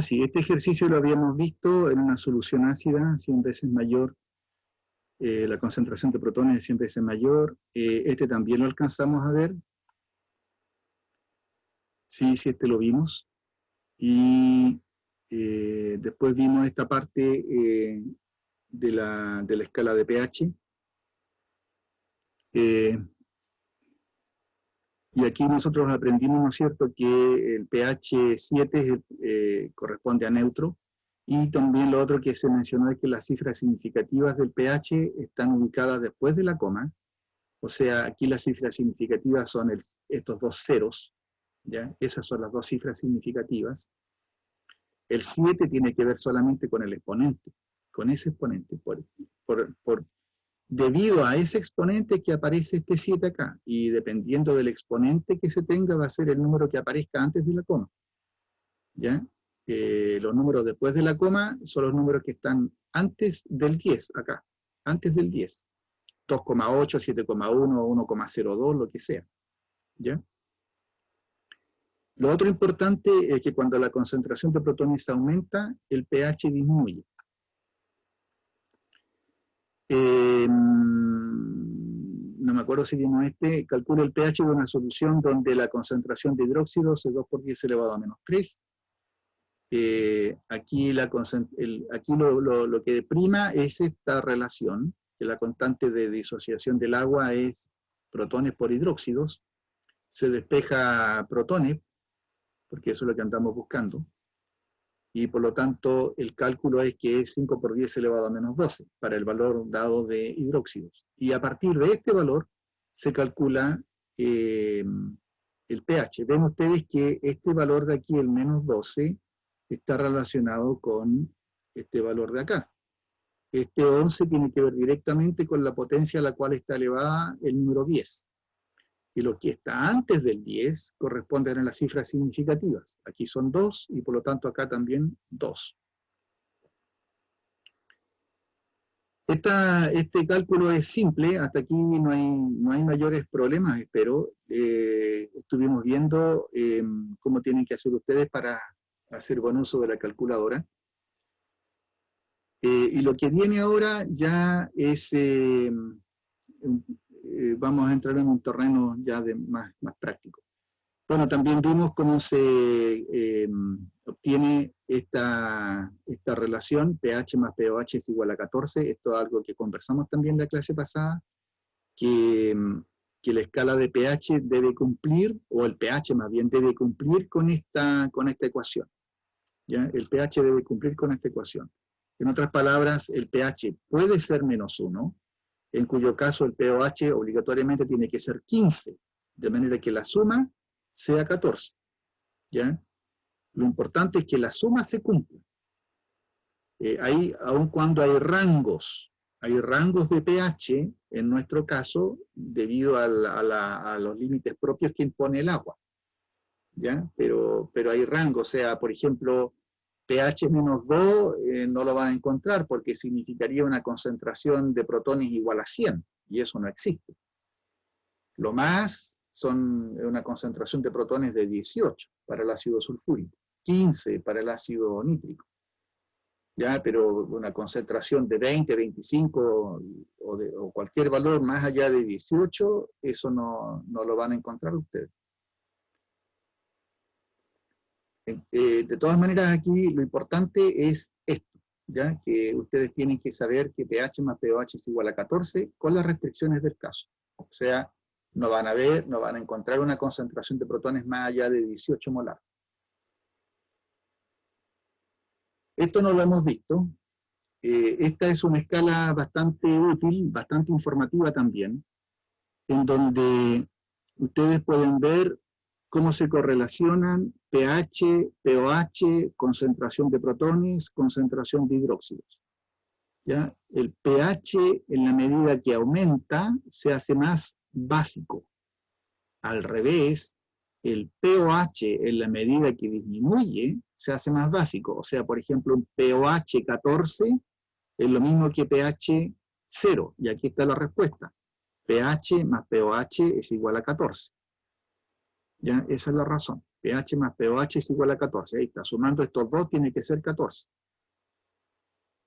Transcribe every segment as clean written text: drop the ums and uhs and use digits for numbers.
Sí, este ejercicio lo habíamos visto en una solución ácida, 100 veces mayor, la concentración de protones es 100 veces mayor. Este también lo alcanzamos a ver. Sí, este lo vimos. Y después vimos esta parte de la escala de pH. Y aquí nosotros aprendimos, ¿no es cierto?, que el pH 7 corresponde a neutro, y también lo otro que se mencionó es que las cifras significativas del pH están ubicadas después de la coma, o sea, aquí las cifras significativas son estos dos ceros, ¿ya? Esas son las dos cifras significativas. El 7 tiene que ver solamente con el exponente, con ese exponente, debido a ese exponente que aparece este 7 acá, y dependiendo del exponente que se tenga va a ser el número que aparezca antes de la coma. ¿Ya? Los números después de la coma son los números que están antes del 10 acá, antes del 10. 2,8, 7,1, 1,02, lo que sea. ¿Ya? Lo otro importante es que cuando la concentración de protones aumenta, el pH disminuye. No me acuerdo si vimos calcula el pH de una solución donde la concentración de hidróxidos es 2 por 10 elevado a menos 3. Aquí lo que prima es esta relación, que la constante de disociación del agua es protones por hidróxidos. Se despeja protones, porque eso es lo que andamos buscando. Y por lo tanto el cálculo es que es 5 por 10 elevado a menos 12 para el valor dado de hidróxidos. Y a partir de este valor se calcula el pH. Ven ustedes que este valor de aquí, el menos 12, está relacionado con este valor de acá. Este 11 tiene que ver directamente con la potencia a la cual está elevada el número 10. Y lo que está antes del 10 corresponden a las cifras significativas. Aquí son 2 y por lo tanto acá también 2. Este cálculo es simple, hasta aquí no hay mayores problemas, espero. Estuvimos viendo cómo tienen que hacer ustedes para hacer buen uso de la calculadora. Y lo que viene ahora ya es... vamos a entrar en un terreno ya más práctico. Bueno, también vimos cómo se obtiene esta relación, pH más pOH es igual a 14. Esto es algo que conversamos también en la clase pasada, que la escala de pH debe cumplir, o el pH más bien debe cumplir con esta ecuación. ¿Ya? El pH debe cumplir con esta ecuación. En otras palabras, el pH puede ser menos 1, en cuyo caso el pOH obligatoriamente tiene que ser 15, de manera que la suma sea 14. ¿Ya? Lo importante es que la suma se cumpla. Aun cuando hay rangos de pH, en nuestro caso, debido a los límites propios que impone el agua. ¿Ya? Pero hay rangos, o sea, por ejemplo, pH menos 2 no lo van a encontrar porque significaría una concentración de protones igual a 100, y eso no existe. Lo más son una concentración de protones de 18 para el ácido sulfúrico, 15 para el ácido nítrico. ¿Ya? Pero una concentración de 20, 25 o cualquier valor más allá de 18, eso no lo van a encontrar ustedes. De todas maneras, aquí lo importante es esto, ¿ya? Que ustedes tienen que saber que pH más pOH es igual a 14 con las restricciones del caso. O sea, no van a encontrar una concentración de protones más allá de 18 molar. Esto no lo hemos visto. Esta es una escala bastante útil, bastante informativa también, en donde ustedes pueden ver cómo se correlacionan pH, pOH, concentración de protones, concentración de hidróxidos. ¿Ya? El pH, en la medida que aumenta, se hace más básico. Al revés, el pOH, en la medida que disminuye, se hace más básico. O sea, por ejemplo, un pOH 14 es lo mismo que pH 0. Y aquí está la respuesta. pH más pOH es igual a 14. ¿Ya? Esa es la razón. pH más pOH es igual a 14. Ahí está. Sumando estos dos tiene que ser 14.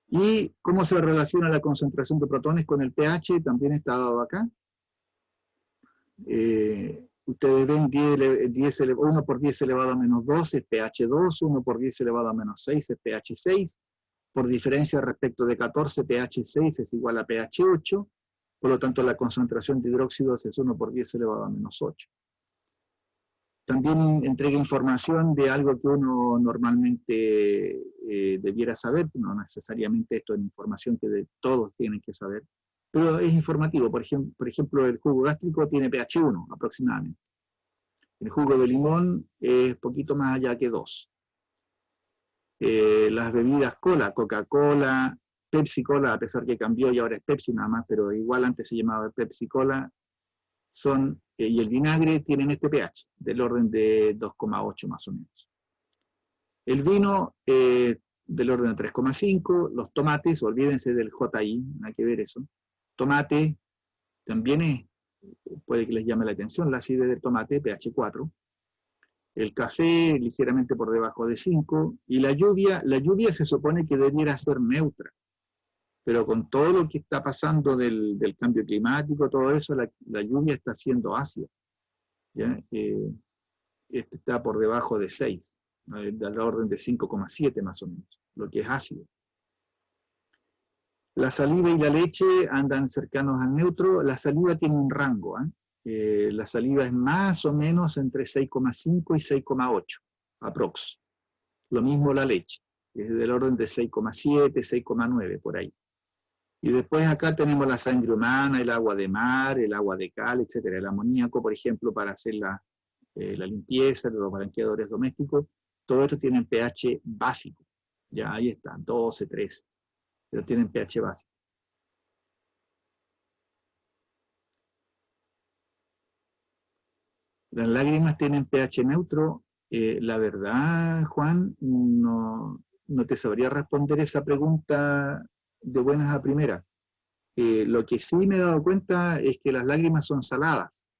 ¿Y cómo se relaciona la concentración de protones con el pH? También está dado acá. Ustedes ven 1 por 10 elevado a menos 2 es pH 2, 1 por 10 elevado a menos 6 es pH 6. Por diferencia respecto de 14, pH 6 es igual a pH 8. Por lo tanto, la concentración de hidróxidos es 1 por 10 elevado a menos 8. También entrega información de algo que uno normalmente debiera saber, no necesariamente esto es información que todos tienen que saber, pero es informativo. Por ejemplo, el jugo gástrico tiene pH 1 aproximadamente. El jugo de limón es poquito más allá que 2. Las bebidas cola, Coca-Cola, Pepsi-Cola, a pesar que cambió y ahora es Pepsi nada más, pero igual antes se llamaba Pepsi-Cola, y el vinagre tienen este pH, del orden de 2,8 más o menos. El vino, del orden de 3,5. Los tomates, olvídense del JI, no hay que ver eso. Tomate, también puede que les llame la atención la acidez del tomate, pH 4. El café, ligeramente por debajo de 5. Y la lluvia se supone que debiera ser neutra. Pero con todo lo que está pasando del cambio climático, todo eso, la lluvia está siendo ácida. ¿Ya? Este está por debajo de 6, de la orden de 5,7 más o menos, lo que es ácido. La saliva y la leche andan cercanos al neutro. La saliva tiene un rango. La saliva es más o menos entre 6,5 y 6,8, aprox. Lo mismo la leche, es del orden de 6,7, 6,9, por ahí. Y después acá tenemos la sangre humana, el agua de mar, el agua de cal, etc. El amoníaco, por ejemplo, para hacer la limpieza, los blanqueadores domésticos. Todo esto tiene pH básico. Ya ahí está, 12, 13. Pero tienen pH básico. Las lágrimas tienen pH neutro. La verdad, Juan, no te sabría responder esa pregunta de buenas a primeras. Lo que sí me he dado cuenta es que las lágrimas son saladas.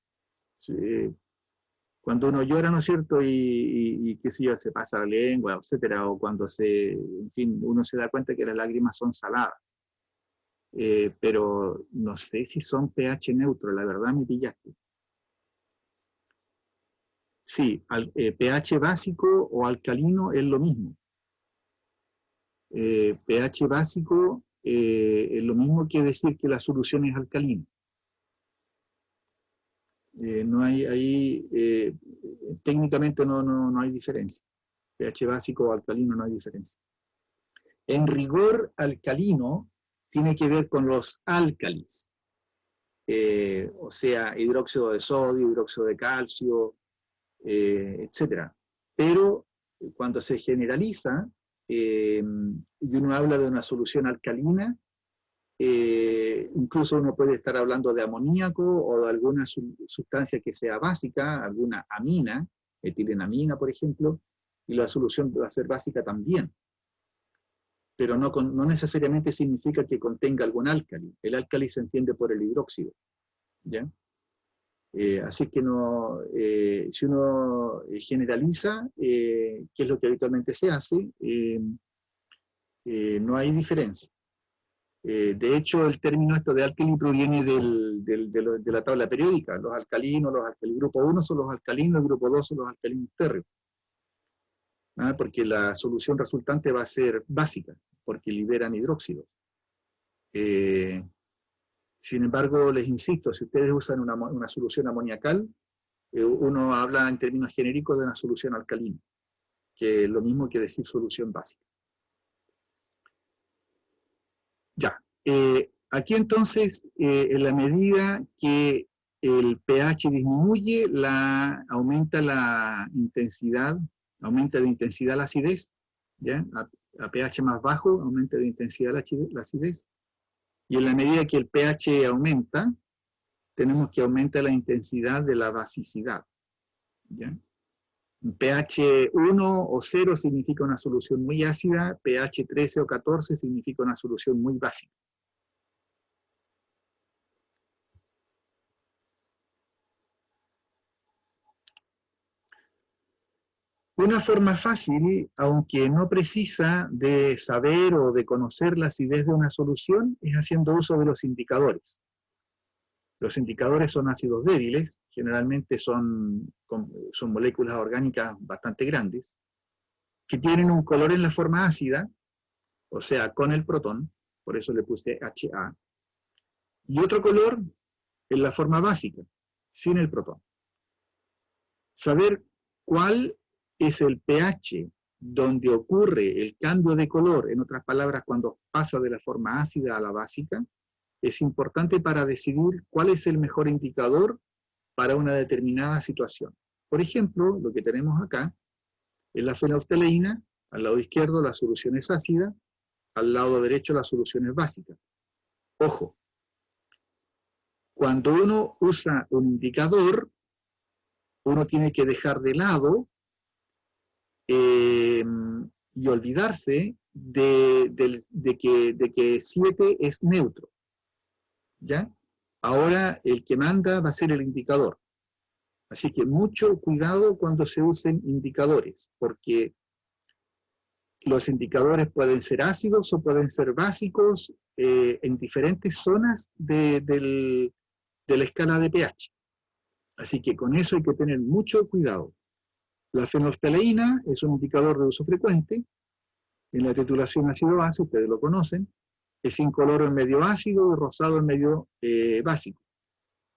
Cuando uno llora, ¿no es cierto? Y qué sé yo, se pasa la lengua, etcétera, o cuando en fin, uno se da cuenta que las lágrimas son saladas. Pero no sé si son pH neutro, la verdad me pillaste. Sí, pH básico o alcalino es lo mismo. pH básico es lo mismo que decir que la solución es alcalina. No hay ahí, técnicamente no hay diferencia. pH básico o alcalino no hay diferencia. En rigor, alcalino tiene que ver con los álcalis, o sea, hidróxido de sodio, hidróxido de calcio, etc. Pero cuando se generaliza y uno habla de una solución alcalina, incluso uno puede estar hablando de amoníaco o de alguna sustancia que sea básica, alguna amina, etilenamina, por ejemplo, y la solución va a ser básica también. Pero no necesariamente significa que contenga algún álcali. El álcali se entiende por el hidróxido. ¿Ya? Así que si uno generaliza, que es lo que habitualmente se hace, no hay diferencia. De hecho, el término esto de álcali proviene de la tabla periódica. Los alcalinos, el grupo 1 son los alcalinos, el grupo 2 son los alcalinos térreos. Porque la solución resultante va a ser básica, porque liberan hidróxido. Sin embargo, les insisto, si ustedes usan una solución amoniacal, uno habla en términos genéricos de una solución alcalina, que es lo mismo que decir solución básica. Ya. Aquí entonces, en la medida que el pH disminuye, aumenta la intensidad, aumenta de intensidad la acidez, ¿ya? A pH más bajo, aumenta de intensidad la acidez. Y en la medida que el pH aumenta, tenemos que aumentar la intensidad de la basicidad. ¿Ya? pH 1 o 0 significa una solución muy ácida, pH 13 o 14 significa una solución muy básica. Una forma fácil, aunque no precisa de saber o de conocer la acidez de una solución, es haciendo uso de los indicadores. Los indicadores son ácidos débiles, generalmente son moléculas orgánicas bastante grandes, que tienen un color en la forma ácida, o sea, con el protón, por eso le puse HA, y otro color en la forma básica, sin el protón. Saber cuál es el pH donde ocurre el cambio de color, en otras palabras, cuando pasa de la forma ácida a la básica, es importante para decidir cuál es el mejor indicador para una determinada situación. Por ejemplo, lo que tenemos acá es la fenolftaleína, al lado izquierdo la solución es ácida, al lado derecho la solución es básica. Ojo, cuando uno usa un indicador, uno tiene que dejar de lado y olvidarse de que 7 es neutro. ¿Ya? Ahora el que manda va a ser el indicador. Así que mucho cuidado cuando se usen indicadores, porque los indicadores pueden ser ácidos o pueden ser básicos en diferentes zonas de la escala de pH. Así que con eso hay que tener mucho cuidado. La fenolftaleína es un indicador de uso frecuente. En la titulación ácido-base, ustedes lo conocen, es incoloro en medio ácido y rosado en medio básico.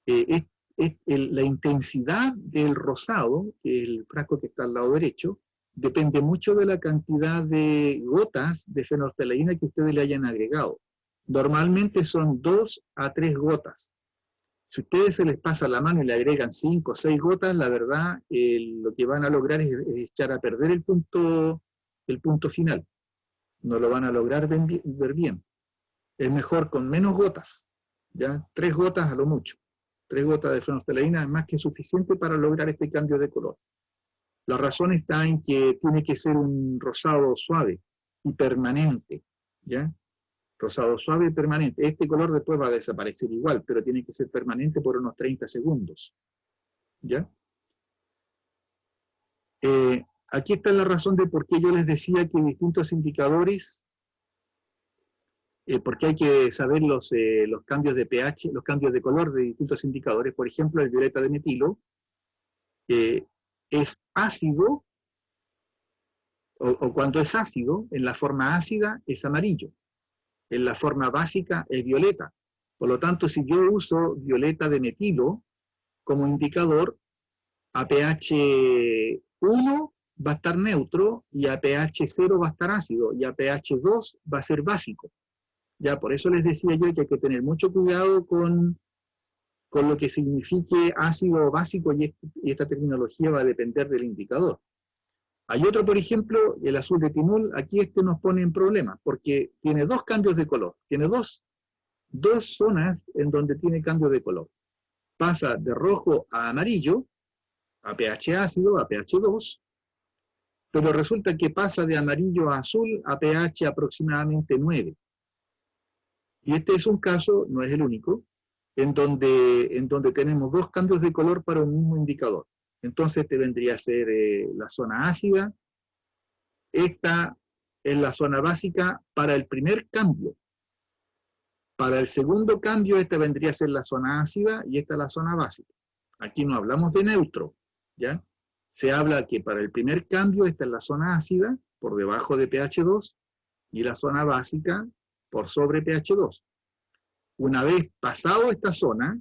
La intensidad del rosado, que es el frasco que está al lado derecho, depende mucho de la cantidad de gotas de fenolftaleína que ustedes le hayan agregado. Normalmente son 2 a 3 gotas. Si ustedes se les pasa la mano y le agregan 5 o 6 gotas, la verdad, lo que van a lograr es echar a perder el punto final. No lo van a lograr ver bien. Es mejor con menos gotas, ¿ya? 3 gotas a lo mucho. 3 gotas de fenolftaleína es más que suficiente para lograr este cambio de color. La razón está en que tiene que ser un rosado suave y permanente, ¿ya? Rosado suave y permanente. Este color después va a desaparecer igual, pero tiene que ser permanente por unos 30 segundos, ¿ya? Aquí está la razón de por qué yo les decía que distintos indicadores, porque hay que saber los cambios de pH, los cambios de color de distintos indicadores. Por ejemplo, el violeta de metilo es ácido, o cuando es ácido, en la forma ácida es amarillo, en la forma básica es violeta. Por lo tanto, si yo uso violeta de metilo como indicador, a pH 1 va a estar neutro, y a pH 0 va a estar ácido, y a pH 2 va a ser básico. Ya, por eso les decía yo que hay que tener mucho cuidado con lo que signifique ácido o básico, y esta terminología va a depender del indicador. Hay otro, por ejemplo, el azul de timol. Aquí nos pone en problemas, porque tiene 2 cambios de color. Tiene dos zonas en donde tiene cambio de color. Pasa de rojo a amarillo, a pH ácido, a pH 2, pero resulta que pasa de amarillo a azul a pH aproximadamente 9. Y este es un caso, no es el único, en donde tenemos 2 cambios de color para un mismo indicador. Entonces este vendría a ser la zona ácida. Esta es la zona básica para el primer cambio. Para el segundo cambio, esta vendría a ser la zona ácida y esta es la zona básica. Aquí no hablamos de neutro, ¿ya? Se habla que para el primer cambio esta es la zona ácida, por debajo de pH 2, y la zona básica por sobre pH 2. Una vez pasado esta zona,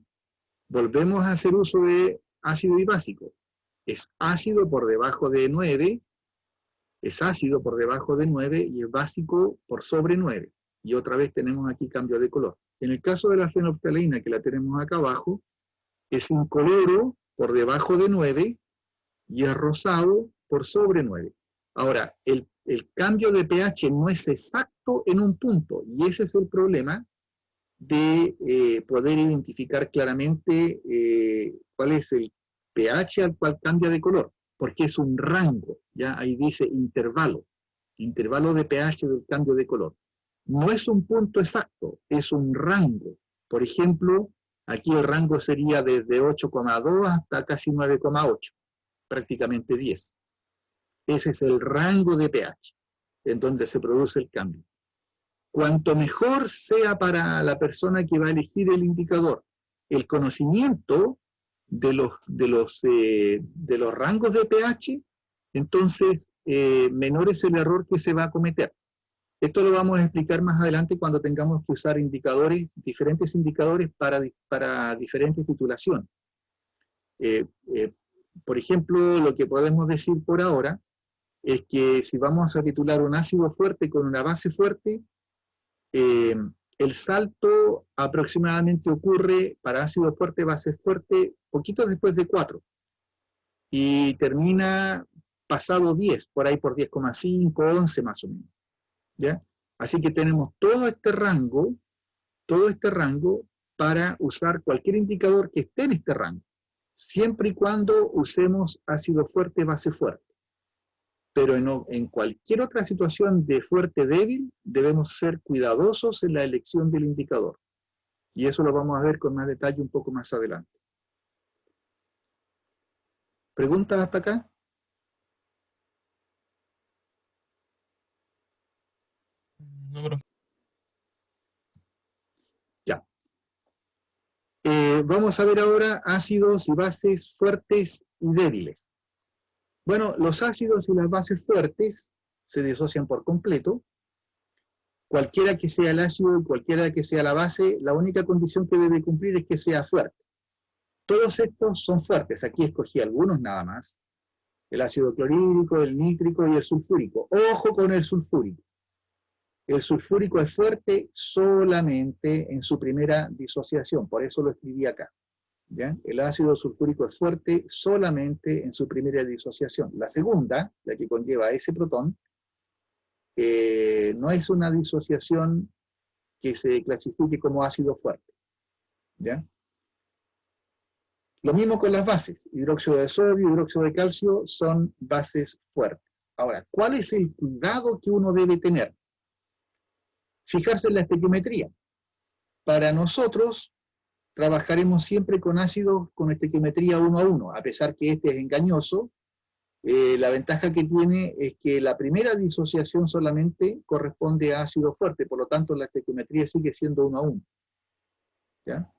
volvemos a hacer uso de ácido y básico. Es ácido por debajo de 9, es ácido por debajo de 9 y es básico por sobre 9. Y otra vez tenemos aquí cambio de color. En el caso de la fenolftaleína, que la tenemos acá abajo, es incoloro por debajo de 9 y es rosado por sobre 9. Ahora, el cambio de pH no es exacto en un punto, y ese es el problema de poder identificar claramente cuál es el pH al cual cambia de color, porque es un rango, ya ahí dice intervalo de pH del cambio de color. No es un punto exacto, es un rango. Por ejemplo, aquí el rango sería desde 8,2 hasta casi 9,8, prácticamente 10. Ese es el rango de pH, en donde se produce el cambio. Cuanto mejor sea para la persona que va a elegir el indicador el conocimiento de los rangos de pH, entonces menor es el error que se va a cometer. Esto lo vamos a explicar más adelante cuando tengamos que usar diferentes indicadores para diferentes titulaciones. Por ejemplo, lo que podemos decir por ahora es que si vamos a titular un ácido fuerte con una base fuerte, el salto aproximadamente ocurre para ácido fuerte, base fuerte, poquito después de 4. Y termina pasado 10, por ahí por 10,5, 11 más o menos. ¿Ya? Así que tenemos todo este rango para usar cualquier indicador que esté en este rango, siempre y cuando usemos ácido fuerte, base fuerte. Pero en cualquier otra situación de fuerte débil, debemos ser cuidadosos en la elección del indicador. Y eso lo vamos a ver con más detalle un poco más adelante. ¿Preguntas hasta acá? No, pero... Ya. Vamos a ver ahora ácidos y bases fuertes y débiles. Bueno, los ácidos y las bases fuertes se disocian por completo. Cualquiera que sea el ácido y cualquiera que sea la base, la única condición que debe cumplir es que sea fuerte. Todos estos son fuertes. Aquí escogí algunos nada más. El ácido clorhídrico, el nítrico y el sulfúrico. Ojo con el sulfúrico. El sulfúrico es fuerte solamente en su primera disociación, por eso lo escribí acá. ¿Ya? El ácido sulfúrico es fuerte solamente en su primera disociación. La segunda, la que conlleva ese protón, no es una disociación que se clasifique como ácido fuerte. ¿Ya? Lo mismo con las bases. Hidróxido de sodio, hidróxido de calcio son bases fuertes. Ahora, ¿cuál es el cuidado que uno debe tener? Fijarse en la estequiometría. Para nosotros, trabajaremos siempre con ácidos con estequiometría 1 a 1, a pesar que este es engañoso. La ventaja que tiene es que la primera disociación solamente corresponde a ácido fuerte, por lo tanto la estequiometría sigue siendo 1 a 1. ¿Ya?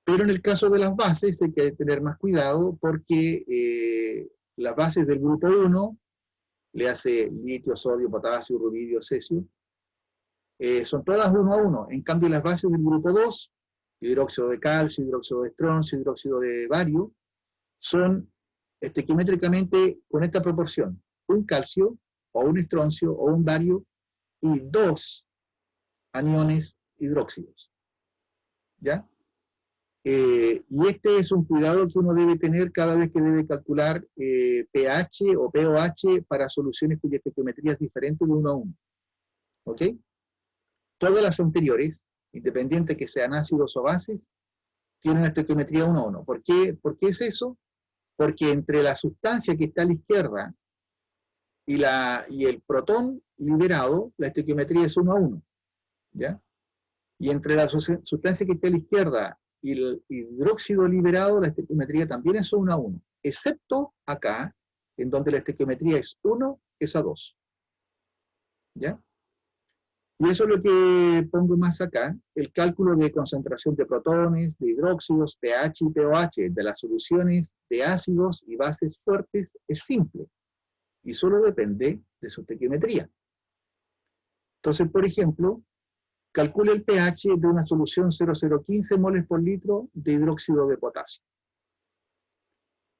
Pero en el caso de las bases hay que tener más cuidado porque las bases del grupo 1, le hace litio, sodio, potasio, rubidio, cesio, son todas 1 a 1. En cambio las bases del grupo 2, hidróxido de calcio, hidróxido de estroncio, hidróxido de bario, son estequiométricamente con esta proporción: un calcio, o un estroncio, o un bario, y 2 aniones hidróxidos. ¿Ya? Y este es un cuidado que uno debe tener cada vez que debe calcular pH o pOH para soluciones cuya estequiometría es diferente de 1 a 1. ¿Ok? Todas las anteriores, independiente que sean ácidos o bases, tienen una estequiometría 1 a 1. ¿Por qué es eso? Porque entre la sustancia que está a la izquierda y el protón liberado, la estequiometría es 1 a 1. ¿Ya? Y entre la sustancia que está a la izquierda y el hidróxido liberado, la estequiometría también es 1 a 1. Excepto acá, en donde la estequiometría es 1, es a 2. ¿Ya? Y eso es lo que pongo más acá, el cálculo de concentración de protones, de hidróxidos, pH y pOH de las soluciones de ácidos y bases fuertes es simple y solo depende de su estequiometría. Entonces, por ejemplo, calcule el pH de una solución 0,015 moles por litro de hidróxido de potasio.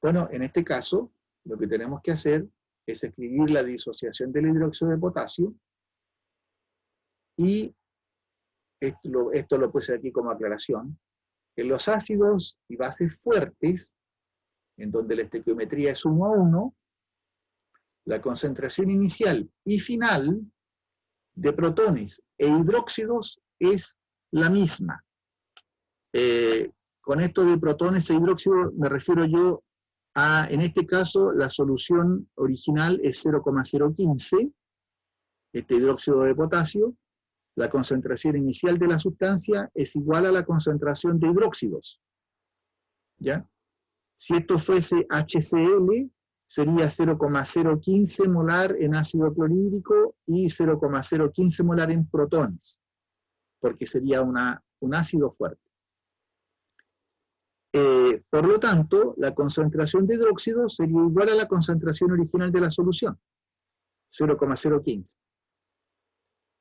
Bueno, en este caso, lo que tenemos que hacer es escribir la disociación del hidróxido de potasio. Y esto lo puse aquí como aclaración. En los ácidos y bases fuertes, en donde la estequiometría es 1 a 1, la concentración inicial y final de protones e hidróxidos es la misma. Con esto de protones e hidróxidos me refiero yo a, en este caso, la solución original es 0,015, este hidróxido de potasio. La concentración inicial de la sustancia es igual a la concentración de hidróxidos. ¿Ya? Si esto fuese HCl, sería 0,015 molar en ácido clorhídrico y 0,015 molar en protones, porque sería un ácido fuerte. Por lo tanto, la concentración de hidróxido sería igual a la concentración original de la solución, 0,015.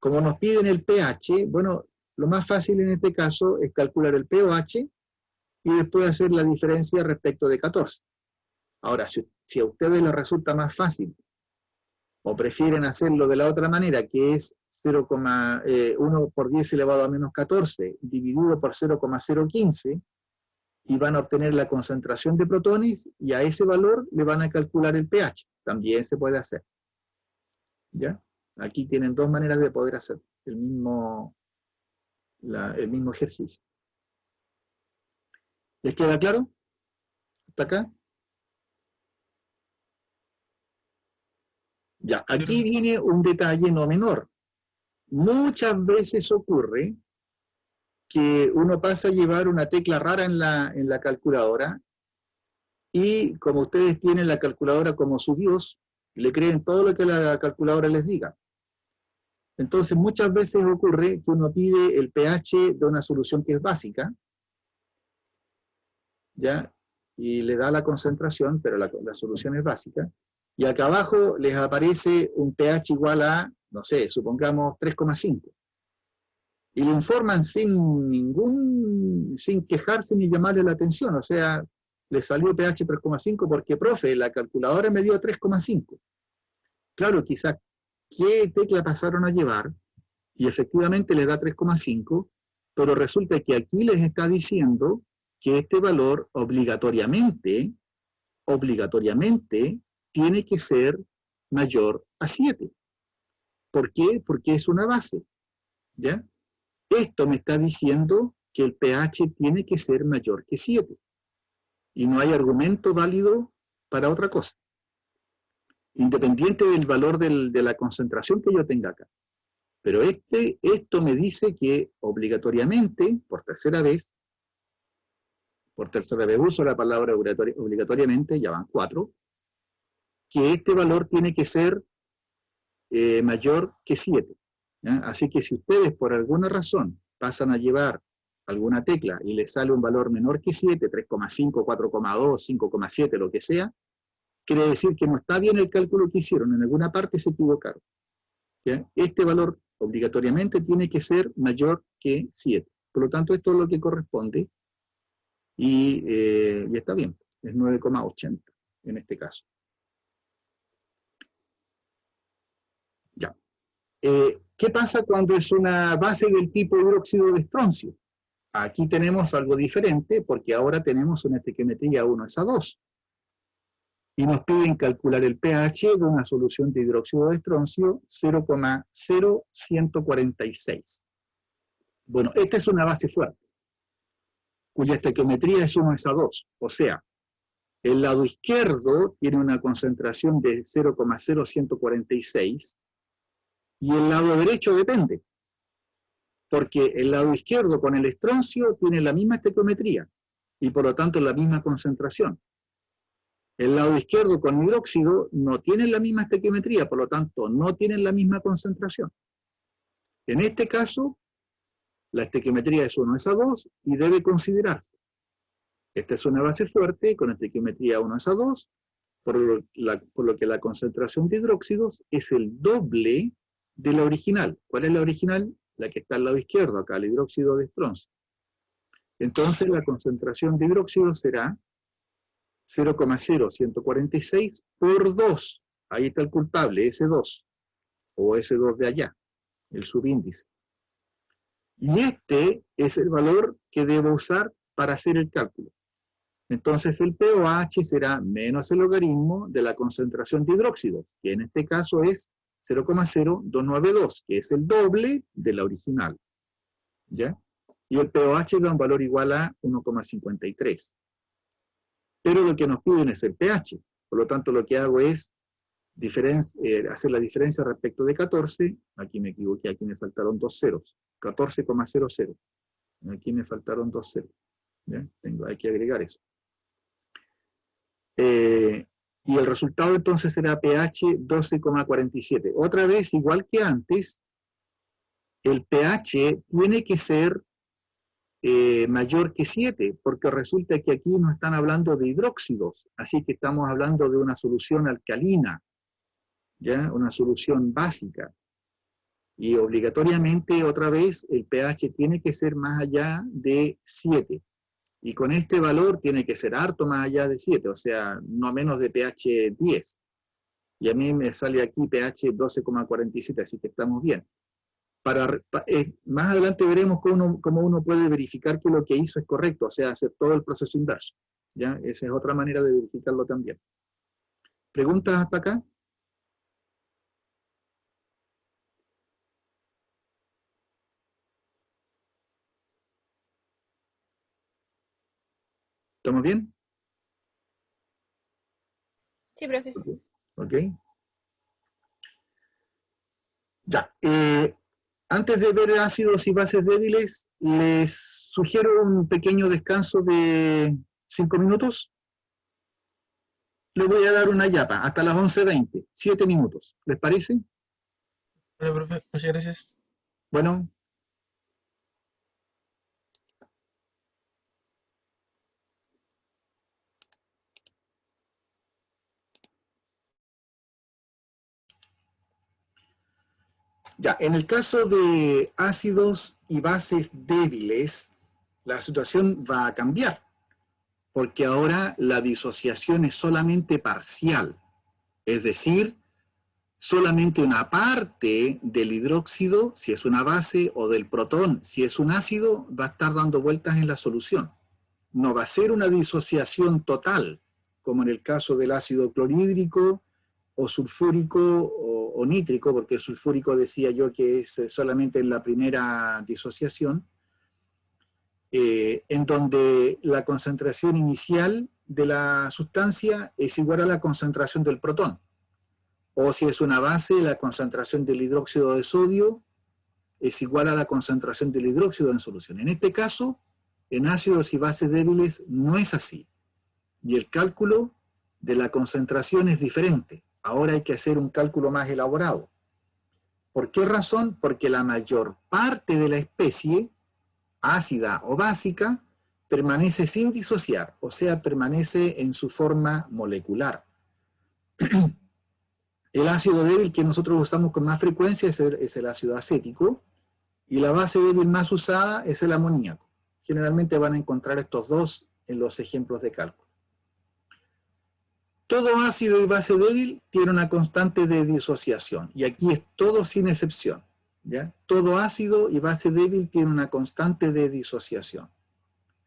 Como nos piden el pH, bueno, lo más fácil en este caso es calcular el pOH y después hacer la diferencia respecto de 14. Ahora, si a ustedes les resulta más fácil o prefieren hacerlo de la otra manera, que es 1 por 10 elevado a menos 14 dividido por 0,015, y van a obtener la concentración de protones, y a ese valor le van a calcular el pH. También se puede hacer. ¿Ya? Aquí tienen dos maneras de poder hacer el mismo ejercicio. ¿Les queda claro? ¿Hasta acá? Ya, aquí viene un detalle no menor. Muchas veces ocurre que uno pasa a llevar una tecla rara en la calculadora, y como ustedes tienen la calculadora como su Dios, le creen todo lo que la calculadora les diga. Entonces muchas veces ocurre que uno pide el pH de una solución que es básica, ¿ya? Y le da la concentración, pero la solución es básica, y acá abajo les aparece un pH igual a, no sé, supongamos 3,5. Y lo informan sin quejarse ni llamarle la atención. O sea, le salió pH 3,5 porque, profe, la calculadora me dio 3,5. Claro, quizás, ¿qué tecla pasaron a llevar? Y efectivamente les da 3,5, pero resulta que aquí les está diciendo que este valor obligatoriamente tiene que ser mayor a 7. ¿Por qué? Porque es una base, ¿ya? Esto me está diciendo que el pH tiene que ser mayor que 7. Y no hay argumento válido para otra cosa, independiente del valor de la concentración que yo tenga acá. Pero esto me dice que obligatoriamente, por tercera vez uso la palabra obligatoriamente, ya van 4, que este valor tiene que ser mayor que 7. ¿Ya? Así que si ustedes por alguna razón pasan a llevar alguna tecla y les sale un valor menor que 7, 3,5, 4,2, 5,7, lo que sea, quiere decir que no está bien el cálculo que hicieron, en alguna parte se equivocaron. ¿Ya? Este valor obligatoriamente tiene que ser mayor que 7. Por lo tanto, esto es lo que corresponde, y está bien, es 9,80 en este caso. Ya. ¿Qué pasa cuando es una base del tipo hidróxido de estroncio? Aquí tenemos algo diferente, porque ahora tenemos una estequiometría 1:2. Y nos piden calcular el pH de una solución de hidróxido de estroncio 0,0146. Bueno, esta es una base fuerte, cuya estequiometría es 1:2. O sea, el lado izquierdo tiene una concentración de 0,0146, y el lado derecho depende, porque el lado izquierdo con el estroncio tiene la misma estequiometría, y por lo tanto la misma concentración. El lado izquierdo con hidróxido no tiene la misma estequiometría, por lo tanto no tienen la misma concentración. En este caso, la estequiometría es 1:2 y debe considerarse. Esta es una base fuerte con estequiometría 1:2, por lo que la concentración de hidróxidos es el doble de la original. ¿Cuál es la original? La que está al lado izquierdo, acá, el hidróxido de estroncio. Entonces la concentración de hidróxido será 0,0146 por 2. Ahí está el culpable, S2, o S2 de allá, el subíndice. Y este es el valor que debo usar para hacer el cálculo. Entonces el pOH será menos el logaritmo de la concentración de hidróxido, que en este caso es 0,0292, que es el doble de la original. ¿Ya? Y el pOH da un valor igual a 1,53. Pero lo que nos piden es el pH. Por lo tanto, lo que hago es hacer la diferencia respecto de 14. Aquí me equivoqué, aquí me faltaron 2 ceros. 14,00. Aquí me faltaron 2 ceros. ¿Ya? Hay que agregar eso. Y el resultado entonces será pH 12,47. Otra vez, igual que antes, el pH tiene que ser mayor que 7, porque resulta que aquí no están hablando de hidróxidos, así que estamos hablando de una solución alcalina, ¿ya? Una solución básica. Y obligatoriamente, otra vez, el pH tiene que ser más allá de 7. Y con este valor tiene que ser harto más allá de 7, o sea, no menos de pH 10. Y a mí me sale aquí pH 12,47, así que estamos bien. Más adelante veremos cómo uno puede verificar que lo que hizo es correcto, o sea, hacer todo el proceso inverso. ¿Ya? Esa es otra manera de verificarlo también. ¿Preguntas hasta acá? ¿Estamos bien? Sí, profe. Ok. Ya. Antes de ver ácidos y bases débiles, les sugiero un pequeño descanso de 5 minutos. Les voy a dar una yapa hasta las 11:20, 7 minutos. ¿Les parece? Hola, profe, muchas gracias. Bueno. Ya, en el caso de ácidos y bases débiles, la situación va a cambiar, porque ahora la disociación es solamente parcial, es decir, solamente una parte del hidróxido, si es una base, o del protón, si es un ácido, va a estar dando vueltas en la solución. No va a ser una disociación total, como en el caso del ácido clorhídrico, o sulfúrico o nítrico, porque el sulfúrico decía yo que es solamente en la primera disociación, en donde la concentración inicial de la sustancia es igual a la concentración del protón. O si es una base, la concentración del hidróxido de sodio es igual a la concentración del hidróxido en solución. En este caso, en ácidos y bases débiles no es así. Y el cálculo de la concentración es diferente. Ahora hay que hacer un cálculo más elaborado. ¿Por qué razón? Porque la mayor parte de la especie, ácida o básica, permanece sin disociar, o sea, permanece en su forma molecular. El ácido débil que nosotros usamos con más frecuencia es el ácido acético, y la base débil más usada es el amoníaco. Generalmente van a encontrar estos dos en los ejemplos de cálculo. Todo ácido y base débil tiene una constante de disociación, y aquí es todo sin excepción, ¿ya? Todo ácido y base débil tiene una constante de disociación,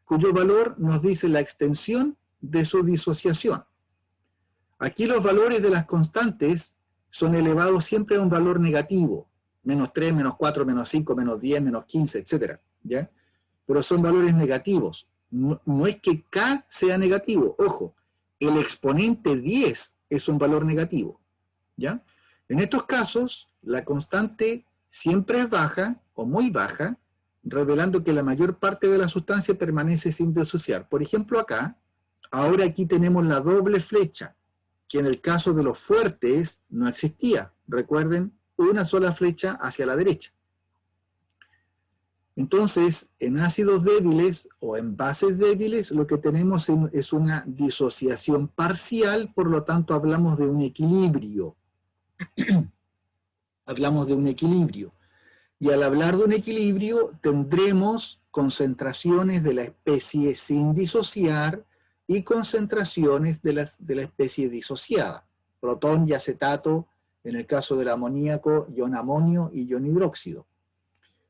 cuyo valor nos dice la extensión de su disociación. Aquí los valores de las constantes son elevados siempre a un valor negativo, menos 3, menos 4, menos 5, menos 10, menos 15, etc. ¿Ya? Pero son valores negativos. No es que K sea negativo, ojo, el exponente 10 es un valor negativo. ¿Ya? En estos casos, la constante siempre es baja o muy baja, revelando que la mayor parte de la sustancia permanece sin disociar. Por ejemplo, acá, ahora aquí tenemos la doble flecha, que en el caso de los fuertes no existía. Recuerden, una sola flecha hacia la derecha. Entonces, en ácidos débiles o en bases débiles, lo que tenemos es una disociación parcial, por lo tanto hablamos de un equilibrio. Hablamos de un equilibrio. Y al hablar de un equilibrio, tendremos concentraciones de la especie sin disociar y concentraciones de la especie disociada. Protón y acetato, en el caso del amoníaco, ion amonio y ion hidróxido.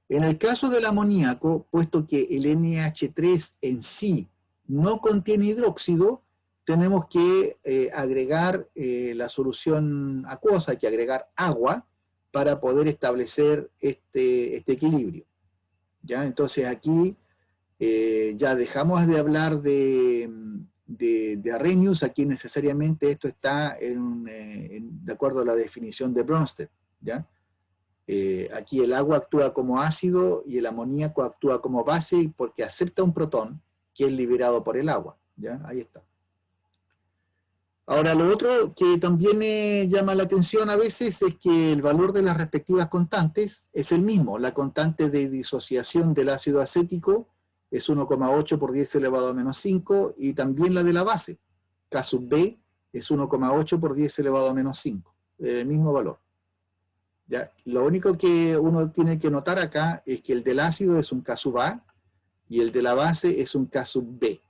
En el caso del amoníaco, puesto que el NH3 en sí no contiene hidróxido, tenemos que agregar la solución acuosa, hay que agregar agua para poder establecer este equilibrio. ¿Ya? Entonces aquí ya dejamos de hablar de Arrhenius, aquí necesariamente esto está de acuerdo a la definición de Bronsted. ¿Ya? Aquí el agua actúa como ácido y el amoníaco actúa como base porque acepta un protón que es liberado por el agua. ¿Ya? Ahí está. Ahora, lo otro que también me llama la atención a veces es que el valor de las respectivas constantes es el mismo. La constante de disociación del ácido acético es 1,8 por 10 elevado a menos 5, y también la de la base, K sub B, es 1,8 por 10 elevado a menos 5, el mismo valor. ¿Ya? Lo único que uno tiene que notar acá es que el del ácido es un K sub A y el de la base es un K sub B.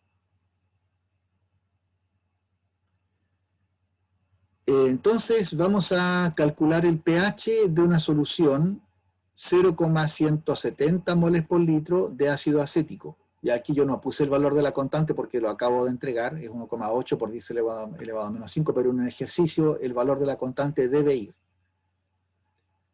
Entonces vamos a calcular el pH de una solución 0,170 moles por litro de ácido acético. Y aquí yo no puse el valor de la constante porque lo acabo de entregar, es 1,8 por 10 elevado a menos 5, pero en un ejercicio el valor de la constante debe ir.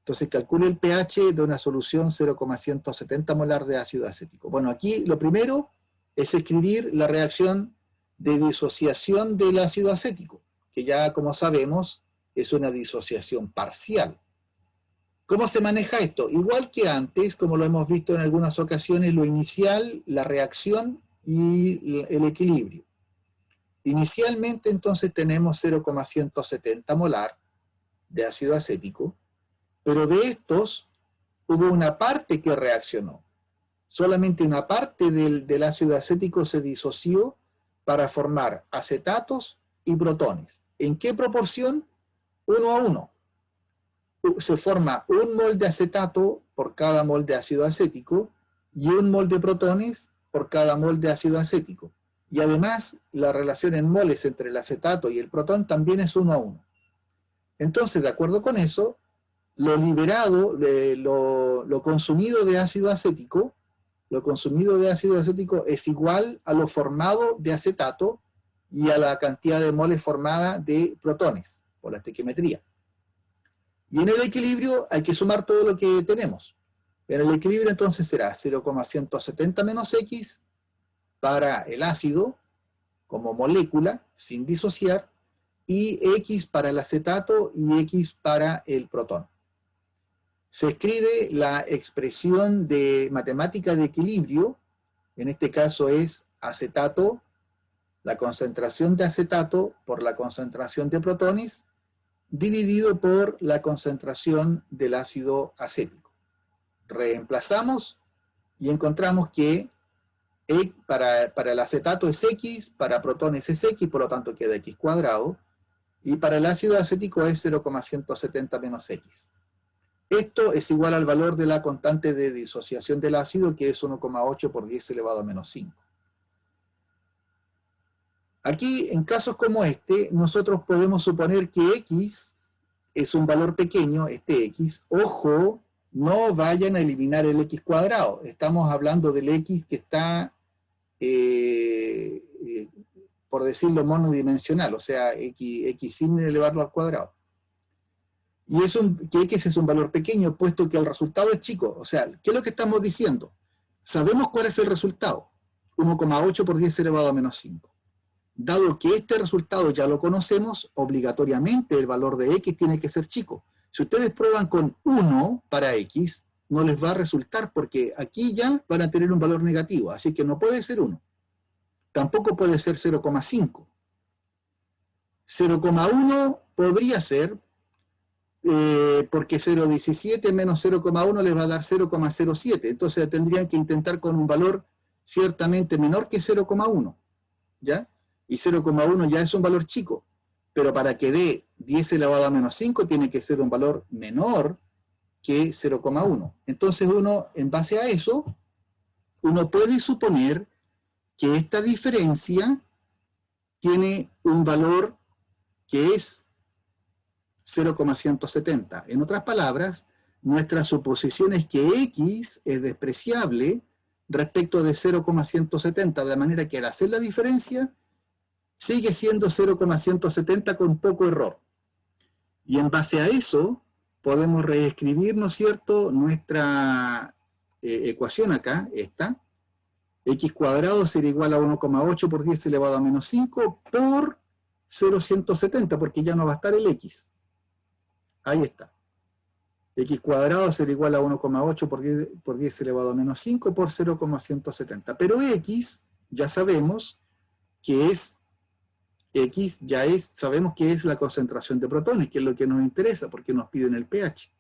Entonces calcule el pH de una solución 0,170 molar de ácido acético. Bueno, aquí lo primero es escribir la reacción de disociación del ácido acético, que ya, como sabemos, es una disociación parcial. ¿Cómo se maneja esto? Igual que antes, como lo hemos visto en algunas ocasiones, lo inicial, la reacción y el equilibrio. Inicialmente, entonces, tenemos 0,170 molar de ácido acético, pero de estos hubo una parte que reaccionó. Solamente una parte del ácido acético se disoció para formar acetatos y protones. ¿En qué proporción? 1 a 1. Se forma un mol de acetato por cada mol de ácido acético y un mol de protones por cada mol de ácido acético. Y además, la relación en moles entre el acetato y el protón también es 1 a 1. Entonces, de acuerdo con eso, lo liberado, lo consumido de ácido acético, es igual a lo formado de acetato y a la cantidad de moles formada de protones, por la estequiometría. Y en el equilibrio hay que sumar todo lo que tenemos. En el equilibrio entonces será 0,170 menos X para el ácido como molécula, sin disociar, y X para el acetato y X para el protón. Se escribe la expresión de matemática de equilibrio, en este caso es acetato, la concentración de acetato por la concentración de protones, dividido por la concentración del ácido acético. Reemplazamos y encontramos que para el acetato es X, para protones es X, por lo tanto queda X cuadrado, y para el ácido acético es 0,170 menos X. Esto es igual al valor de la constante de disociación del ácido, que es 1,8 por 10 elevado a menos 5. Aquí, en casos como este, nosotros podemos suponer que X es un valor pequeño, este X. Ojo, no vayan a eliminar el X cuadrado. Estamos hablando del X que está, por decirlo, monodimensional, o sea, X sin elevarlo al cuadrado. Y que X es un valor pequeño, puesto que el resultado es chico. O sea, ¿qué es lo que estamos diciendo? Sabemos cuál es el resultado. 1,8 por 10 elevado a menos 5. Dado que este resultado ya lo conocemos, obligatoriamente el valor de X tiene que ser chico. Si ustedes prueban con 1 para X, no les va a resultar porque aquí ya van a tener un valor negativo, así que no puede ser 1. Tampoco puede ser 0,5. 0,1 podría ser, porque 0,17 menos 0,1 les va a dar 0,07. Entonces tendrían que intentar con un valor ciertamente menor que 0,1. ¿Ya? Y 0,1 ya es un valor chico. Pero para que dé 10 elevado a menos 5 tiene que ser un valor menor que 0,1. Entonces uno, en base a eso, uno puede suponer que esta diferencia tiene un valor que es 0,170. En otras palabras, nuestra suposición es que X es despreciable respecto de 0,170, de manera que al hacer la diferencia, sigue siendo 0,170 con poco error. Y en base a eso, podemos reescribir, ¿no es cierto?, nuestra ecuación acá, esta. X cuadrado será igual a 1,8 por 10 elevado a menos 5 por 0,170, porque ya no va a estar el X. Ahí está. X cuadrado será igual a 1,8 por 10 elevado a menos 5 por 0,170. Pero X, ya sabemos que es X ya es, sabemos que es la concentración de protones, que es lo que nos interesa, porque nos piden el pH.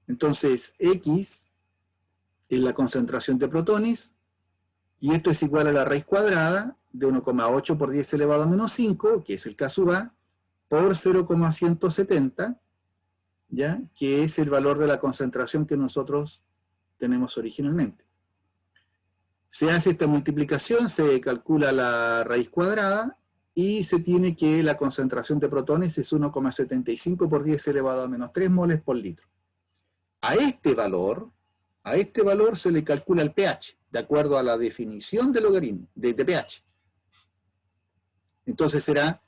Entonces, X es la concentración de protones, y esto es igual a la raíz cuadrada de 1,8 por 10 elevado a menos 5, que es el caso A, por 0,170, ¿ya? Que es el valor de la concentración que nosotros tenemos originalmente. Se hace esta multiplicación, se calcula la raíz cuadrada, y se tiene que la concentración de protones es 1,75 por 10 elevado a menos 3 moles por litro. A este valor se le calcula el pH, de acuerdo a la definición del logaritmo, de pH. Entonces será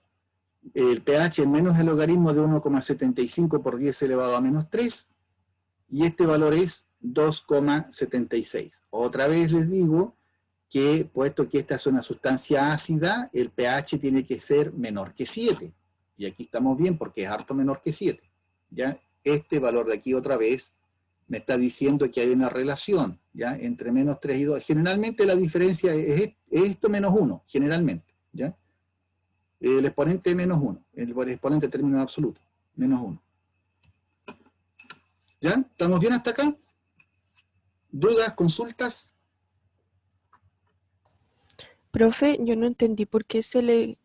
el pH menos el logaritmo de 1,75 por 10 elevado a menos 3, y este valor es 2,76. Otra vez les digo que, puesto que esta es una sustancia ácida, el pH tiene que ser menor que 7. Y aquí estamos bien porque es harto menor que 7. ¿Ya? Este valor de aquí otra vez me está diciendo que hay una relación, ¿ya? Entre menos 3 y 2. Generalmente la diferencia es esto menos 1, generalmente. ¿Ya? El exponente menos 1, el exponente de término absoluto, menos 1. ¿Ya? ¿Estamos bien hasta acá? ¿Dudas, consultas? Profe, yo no entendí por qué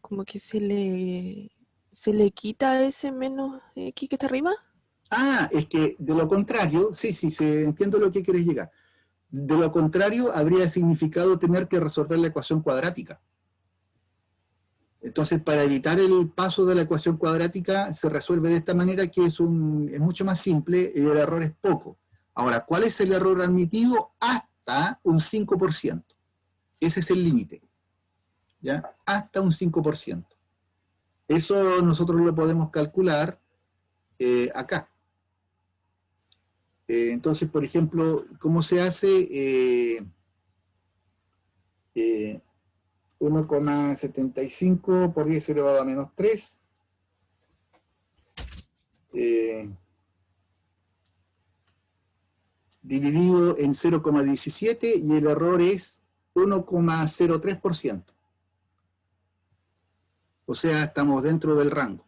como que se le quita ese menos X que está arriba. Ah, es que de lo contrario, sí, entiendo lo que quieres llegar. De lo contrario, habría significado tener que resolver la ecuación cuadrática. Entonces, para evitar el paso de la ecuación cuadrática, se resuelve de esta manera, que es mucho más simple y el error es poco. Ahora, ¿cuál es el error admitido? Hasta un 5%. Ese es el límite. ¿Ya? Hasta un 5%. Eso nosotros lo podemos calcular acá. Entonces, por ejemplo, ¿cómo se hace? 1,75 por 10 elevado a menos 3. Dividido en 0,17, y el error es 1,03%. O sea, estamos dentro del rango.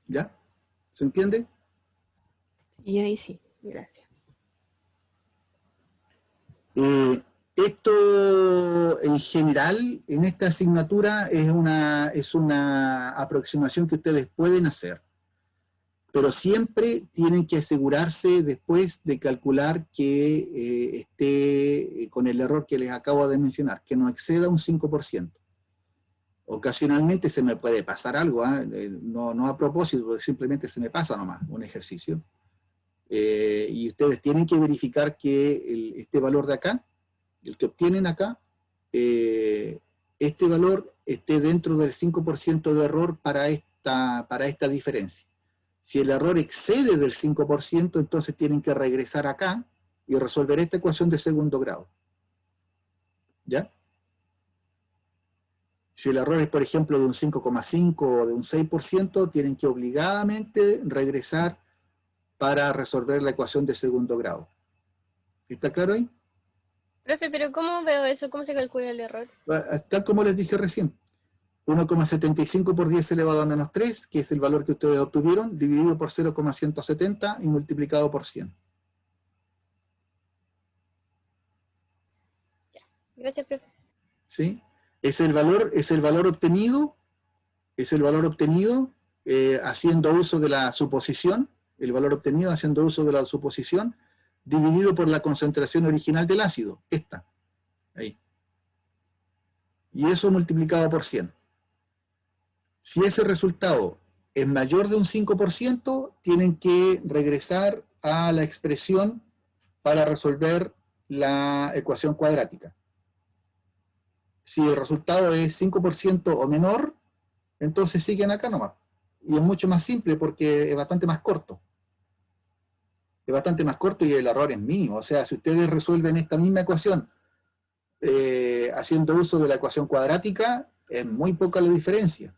¿Ya? ¿Se entiende? Y ahí sí, gracias. Esto en general, en esta asignatura, es una aproximación que ustedes pueden hacer, pero siempre tienen que asegurarse después de calcular que esté con el error que les acabo de mencionar, que no exceda un 5%. Ocasionalmente se me puede pasar algo, no a propósito, simplemente se me pasa nomás un ejercicio. Y ustedes tienen que verificar que este valor de acá, el que obtienen acá, este valor esté dentro del 5% de error para esta diferencia. Si el error excede del 5%, entonces tienen que regresar acá y resolver esta ecuación de segundo grado. ¿Ya? Si el error es, por ejemplo, de un 5,5 o de un 6%, tienen que obligadamente regresar para resolver la ecuación de segundo grado. ¿Está claro ahí? Profe, pero ¿cómo veo eso? ¿Cómo se calcula el error? Tal como les dije recién. 1,75 por 10 elevado a menos 3, que es el valor que ustedes obtuvieron, dividido por 0,170 y multiplicado por 100. Gracias, profe. ¿Sí? Es el valor obtenido, haciendo uso de la suposición, el valor obtenido haciendo uso de la suposición, dividido por la concentración original del ácido, esta, ahí. Y eso multiplicado por 100. Si ese resultado es mayor de un 5%, tienen que regresar a la expresión para resolver la ecuación cuadrática. Si el resultado es 5% o menor, entonces siguen acá nomás. Y es mucho más simple porque es bastante más corto. Es bastante más corto y el error es mínimo. O sea, si ustedes resuelven esta misma ecuación haciendo uso de la ecuación cuadrática, es muy poca la diferencia.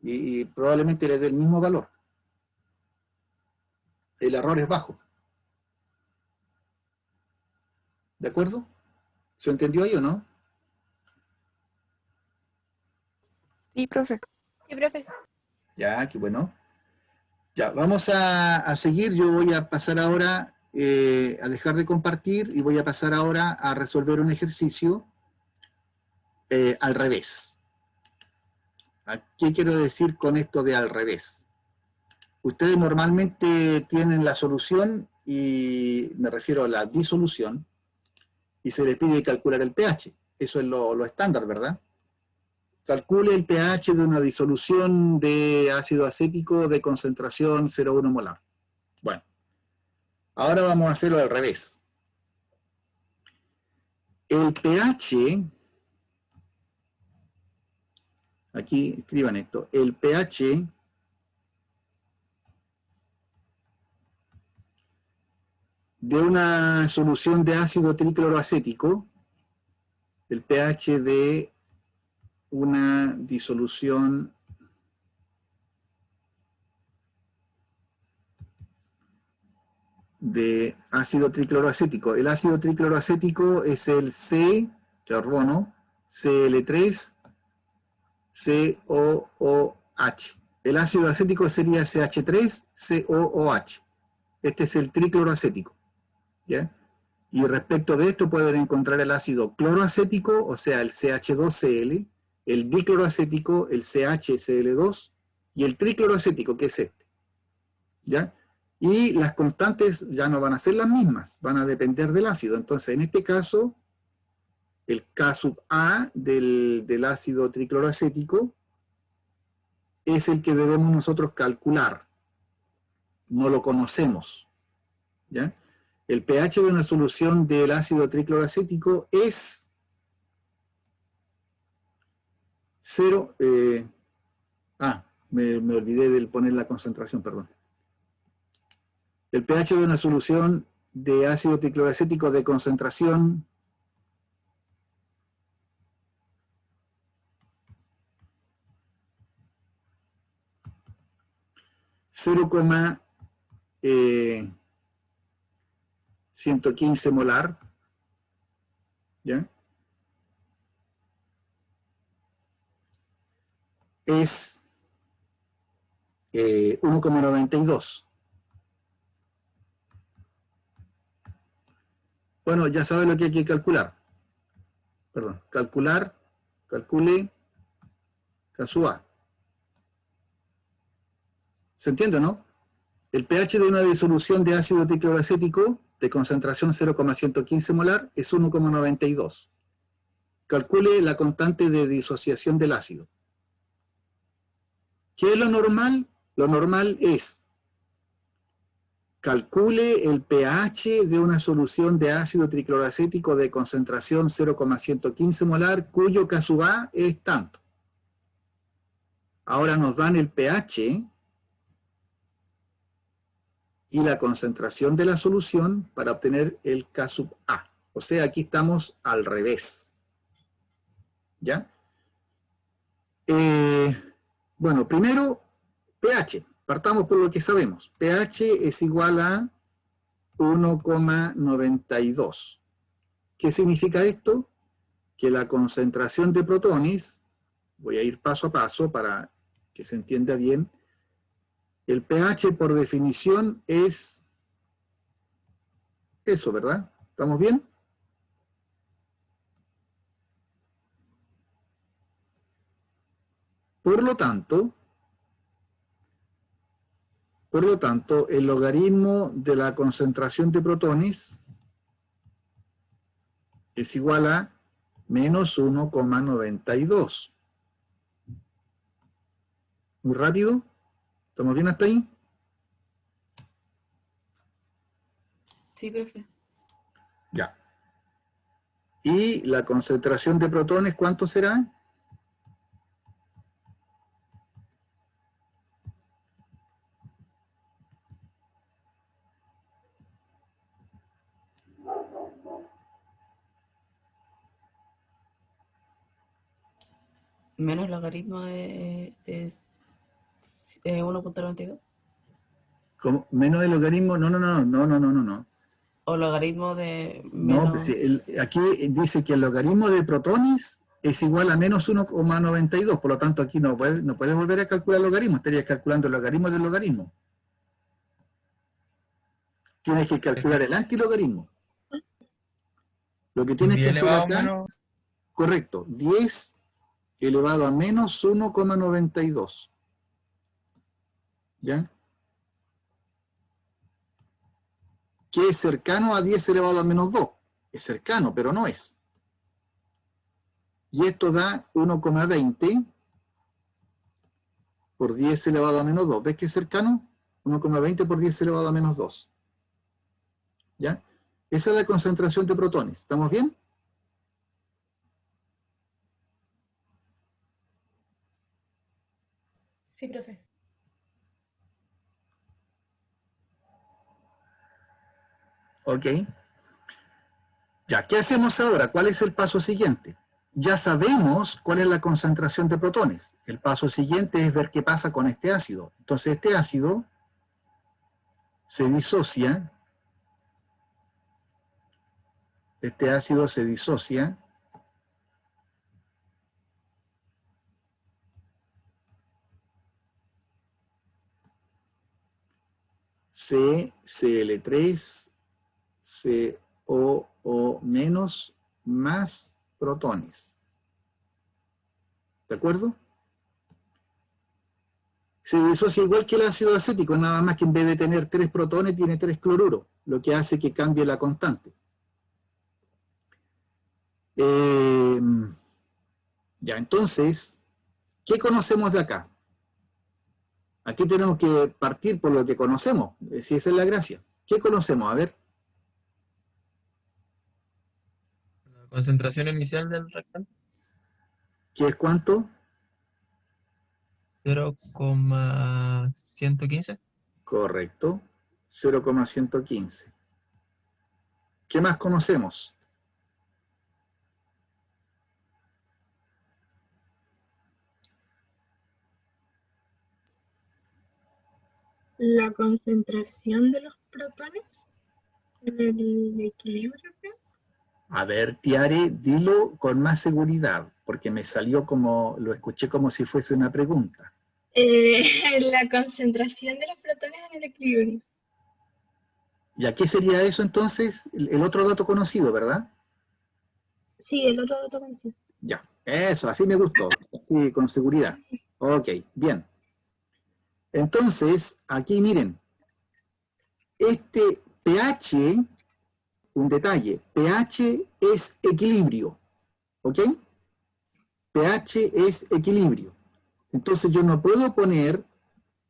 Y probablemente les dé el mismo valor. El error es bajo. ¿De acuerdo? ¿Se entendió ahí o no? Sí, profe. Sí, profe. Ya, qué bueno. Ya, vamos a seguir. Yo voy a pasar ahora a dejar de compartir y voy a pasar ahora a resolver un ejercicio al revés. ¿Qué quiero decir con esto de al revés? Ustedes normalmente tienen la solución, y me refiero a la disolución, y se les pide calcular el pH. Eso es lo estándar, ¿verdad? Calcule el pH de una disolución de ácido acético de concentración 0,1 molar. Bueno, ahora vamos a hacerlo al revés. El pH, aquí escriban esto, el pH de una solución de ácido tricloroacético, el pH de una disolución de ácido tricloroacético. El ácido tricloroacético es el C, carbono, Cl3, COOH. El ácido acético sería CH3, COOH. Este es el tricloroacético. ¿Ya? Y respecto de esto pueden encontrar el ácido cloroacético, o sea, el CH2Cl, el dicloroacético, el CHCl2, y el tricloroacético, que es este. ¿Ya? Y las constantes ya no van a ser las mismas, van a depender del ácido. Entonces, en este caso, el K sub A del ácido tricloroacético es el que debemos nosotros calcular. No lo conocemos. ¿Ya? El pH de una solución del ácido tricloroacético es 0. Me olvidé de poner la concentración, perdón. El pH de una solución de ácido tricloroacético de concentración 0,115 molar, ¿ya? Es 1,92. Bueno, ya sabe lo que hay que calcular. Perdón, calcule K sub A. ¿Se entiende, no? El pH de una disolución de ácido tricloroacético de concentración 0,115 molar es 1,92. Calcule la constante de disociación del ácido. ¿Qué es lo normal? Lo normal es calcule el pH de una solución de ácido tricloroacético de concentración 0,115 molar, cuyo K sub A es tanto. Ahora nos dan el pH y la concentración de la solución para obtener el K sub A. O sea, aquí estamos al revés. ¿Ya? Bueno, primero, pH. Partamos por lo que sabemos. pH es igual a 1,92. ¿Qué significa esto? Que la concentración de protones, voy a ir paso a paso para que se entienda bien, el pH por definición es eso, ¿verdad? ¿Estamos bien? Por lo tanto, el logaritmo de la concentración de protones es igual a menos 1,92. Muy rápido. ¿Estamos bien hasta ahí? Sí, profe. Ya. ¿Y la concentración de protones cuánto será? Menos logaritmo es 1,92. ¿Cómo? ¿Menos el logaritmo? No. O logaritmo de No, menos. pues aquí dice que el logaritmo de protones es igual a menos 1,92, por lo tanto aquí no puedes volver a calcular el logaritmo, estarías calculando el logaritmo del logaritmo. Tienes que calcular el antilogaritmo. Lo que tienes que 10 hacer elevado a acá, menos, correcto, 10 elevado a menos 1,92. ¿Ya? Que es cercano a 10 elevado a menos 2. Es cercano, pero no es. Y esto da 1,20 por 10 elevado a menos 2. ¿Ves que es cercano? 1,20 por 10 elevado a menos 2. ¿Ya? Esa es la concentración de protones. ¿Estamos bien? Sí, profe. Ok. Ya, ¿qué hacemos ahora? ¿Cuál es el paso siguiente? Ya sabemos cuál es la concentración de protones. El paso siguiente es ver qué pasa con este ácido. Entonces este ácido se disocia. Este ácido se disocia CCl3, COO menos, más protones. ¿De acuerdo? Se disocia igual que el ácido acético, nada más que en vez de tener 3 protones tiene 3 cloruros, lo que hace que cambie la constante. Ya, entonces, ¿qué conocemos de acá? Aquí tenemos que partir por lo que conocemos, si esa es la gracia. ¿Qué conocemos? A ver, la concentración inicial del reactante, ¿qué es cuánto? 0,115. Correcto, 0,115. ¿Qué más conocemos? La concentración de los protones en el equilibrio, creo. A ver, Tiare, dilo con más seguridad, porque me salió como, lo escuché como si fuese una pregunta. La concentración de los protones en el equilibrio. ¿Y a qué sería eso entonces? El otro dato conocido, ¿verdad? Sí, el otro dato conocido. Ya, eso, así me gustó, así con seguridad. Ok, bien. Entonces, aquí miren, este pH, un detalle, pH es equilibrio, ¿ok? pH es equilibrio. Entonces yo no puedo poner,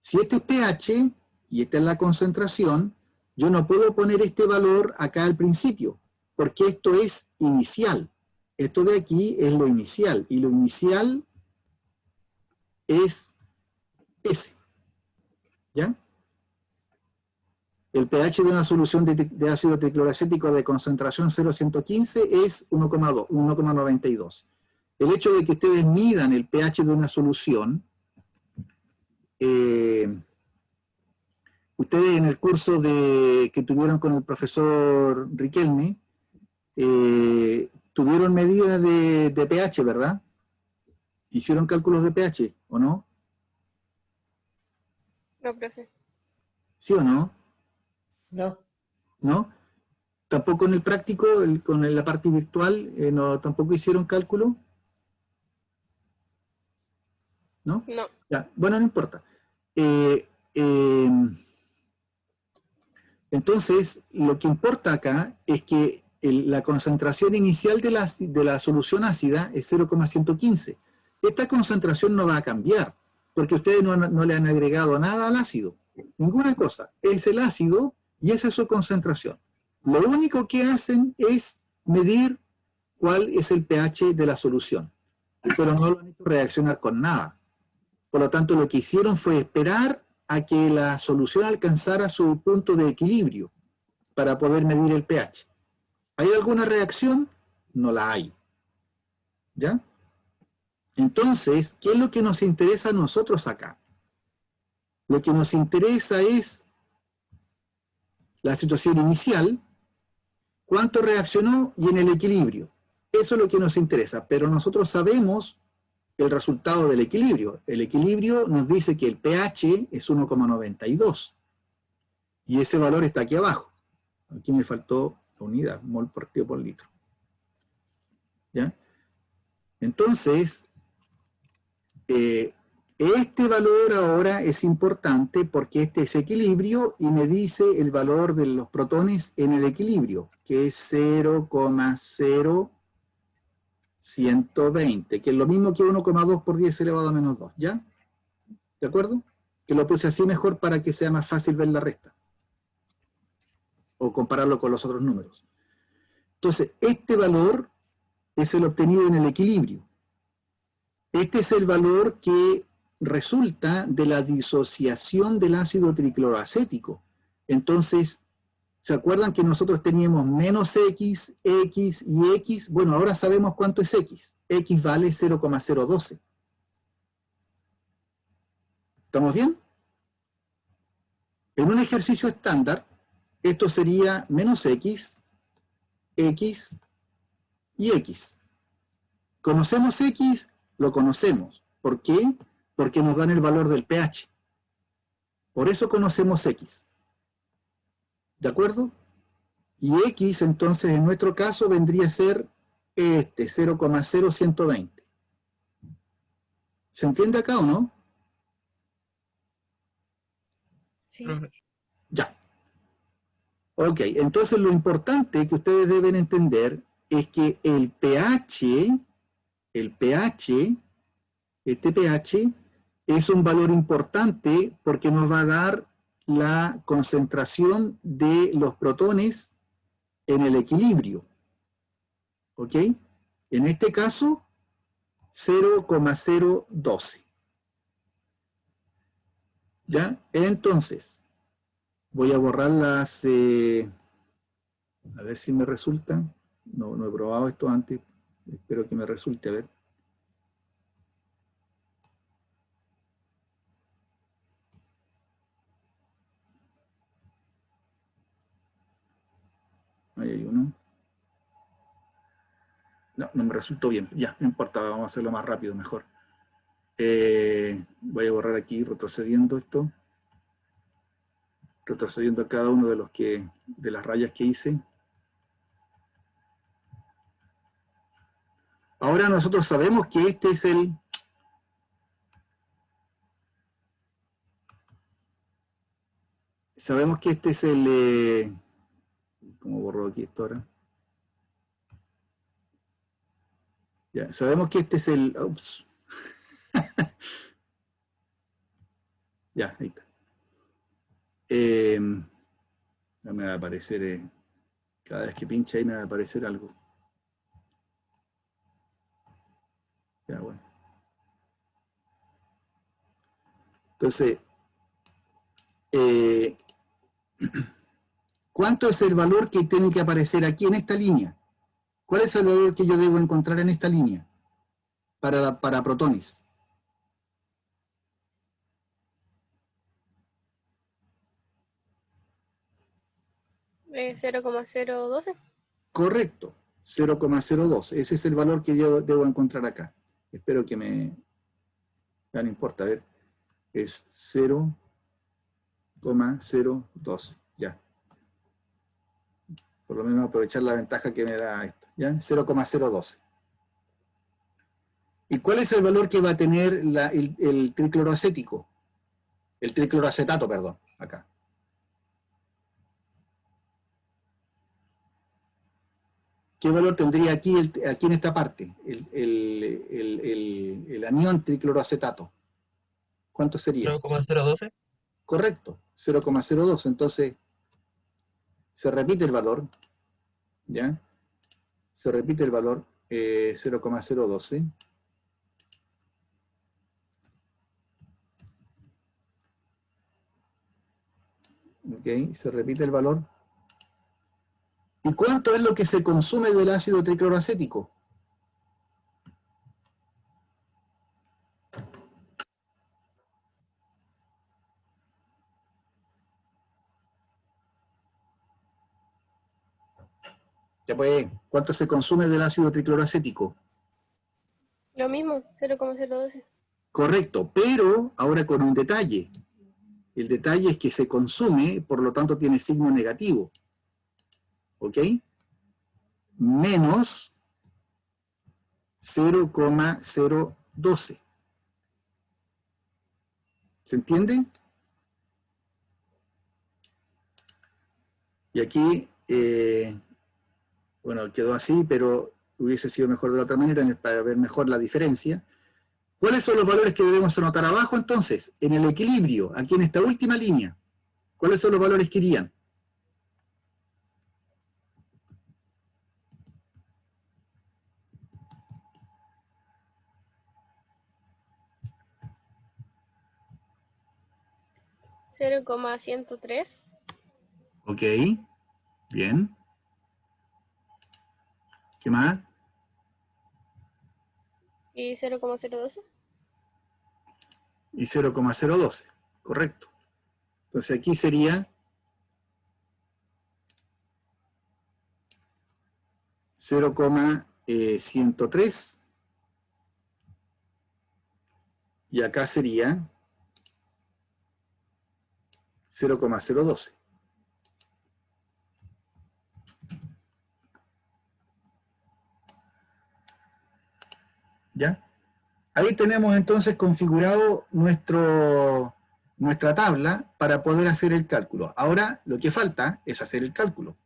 si este es pH y esta es la concentración, yo no puedo poner este valor acá al principio, porque esto es inicial. Esto de aquí es lo inicial, y lo inicial es S. ¿Ya? El pH de una solución de ácido tricloracético de concentración 0,115 es 1,2, 1,92. El hecho de que ustedes midan el pH de una solución, ustedes en el curso que tuvieron con el profesor Riquelme, tuvieron medidas de pH, ¿verdad? ¿Hicieron cálculos de pH o no? No, profe. ¿Sí o no? No. ¿No? Tampoco en el práctico, con la parte virtual, no, tampoco hicieron cálculo. ¿No? No. Ya, bueno, no importa. Entonces, lo que importa acá es que la concentración inicial de la solución ácida es 0,115. Esta concentración no va a cambiar, porque ustedes no le han agregado nada al ácido. Ninguna cosa. Es el ácido y esa es su concentración. Lo único que hacen es medir cuál es el pH de la solución, pero no lo han hecho reaccionar con nada. Por lo tanto, lo que hicieron fue esperar a que la solución alcanzara su punto de equilibrio para poder medir el pH. ¿Hay alguna reacción? No la hay. ¿Ya? Entonces, ¿qué es lo que nos interesa a nosotros acá? Lo que nos interesa es la situación inicial, cuánto reaccionó y en el equilibrio. Eso es lo que nos interesa, pero nosotros sabemos el resultado del equilibrio. El equilibrio nos dice que el pH es 1,92 y ese valor está aquí abajo. Aquí me faltó la unidad, mol partido por litro. ¿Ya? Entonces, este valor ahora es importante porque este es equilibrio y me dice el valor de los protones en el equilibrio, que es 0,0120, que es lo mismo que 1,2 por 10 elevado a menos 2, ¿ya? ¿De acuerdo? Que lo puse así mejor para que sea más fácil ver la resta. O compararlo con los otros números. Entonces, este valor es el obtenido en el equilibrio. Este es el valor que resulta de la disociación del ácido tricloroacético. Entonces, ¿se acuerdan que nosotros teníamos menos X, X y X? Bueno, ahora sabemos cuánto es X. X vale 0,012. ¿Estamos bien? En un ejercicio estándar, esto sería menos X, X y X. ¿Conocemos X? Lo conocemos. ¿Por qué? Porque nos dan el valor del pH. Por eso conocemos X. ¿De acuerdo? Y X, entonces, en nuestro caso, vendría a ser este, 0,0120. ¿Se entiende acá o no? Sí. Profe, Ya. Ok, entonces lo importante que ustedes deben entender es que el pH, este pH, es un valor importante porque nos va a dar la concentración de los protones en el equilibrio. ¿Ok? En este caso, 0,012. ¿Ya? Entonces, voy a borrar las... a ver si me resulta. No he probado esto antes. Espero que me resulte. A ver. Ahí hay uno. No me resultó bien. Ya, no importa. Vamos a hacerlo más rápido, mejor. Voy a borrar aquí, retrocediendo esto. Retrocediendo a cada uno de de las rayas que hice. Ahora nosotros sabemos que este es el... Sabemos que este es el... ¿cómo borro aquí esto ahora? Ya, sabemos que este es el... Ups. Ya, ahí está. Ya me va a aparecer... cada vez que pinche ahí me va a aparecer algo. Ya, bueno. Entonces... ¿cuánto es el valor que tiene que aparecer aquí en esta línea? ¿Cuál es el valor que yo debo encontrar en esta línea para protones? ¿0,012? Correcto, 0,02. Ese es el valor que yo debo encontrar acá. Espero que me... ya no importa, a ver. Es 0,012. Ya. Por lo menos aprovechar la ventaja que me da esto. ¿Ya? 0,012. ¿Y cuál es el valor que va a tener el tricloroacético? El tricloroacetato, perdón, acá. ¿Qué valor tendría aquí, aquí en esta parte? El anión tricloroacetato. ¿Cuánto sería? 0,012. Correcto, 0,02. Entonces, se repite el valor, ¿ya? Se repite el valor 0,012. Ok, se repite el valor. ¿Y cuánto es lo que se consume del ácido tricloroacético? Ya pues, ¿cuánto se consume del ácido tricloroacético? Lo mismo, 0,012. Correcto, pero ahora con un detalle. El detalle es que se consume, por lo tanto tiene signo negativo. ¿Ok? Menos 0,012. ¿Se entiende? Y aquí, bueno, quedó así, pero hubiese sido mejor de la otra manera para ver mejor la diferencia. ¿Cuáles son los valores que debemos anotar abajo entonces? En el equilibrio, aquí en esta última línea. ¿Cuáles son los valores que irían? $0,103 Ok, bien. ¿Qué más? y 0,012. Y 0,012, correcto. Entonces aquí sería 0,103 y acá sería 0,012. ¿Ya? Ahí tenemos entonces configurado nuestra tabla para poder hacer el cálculo. Ahora lo que falta es hacer el cálculo.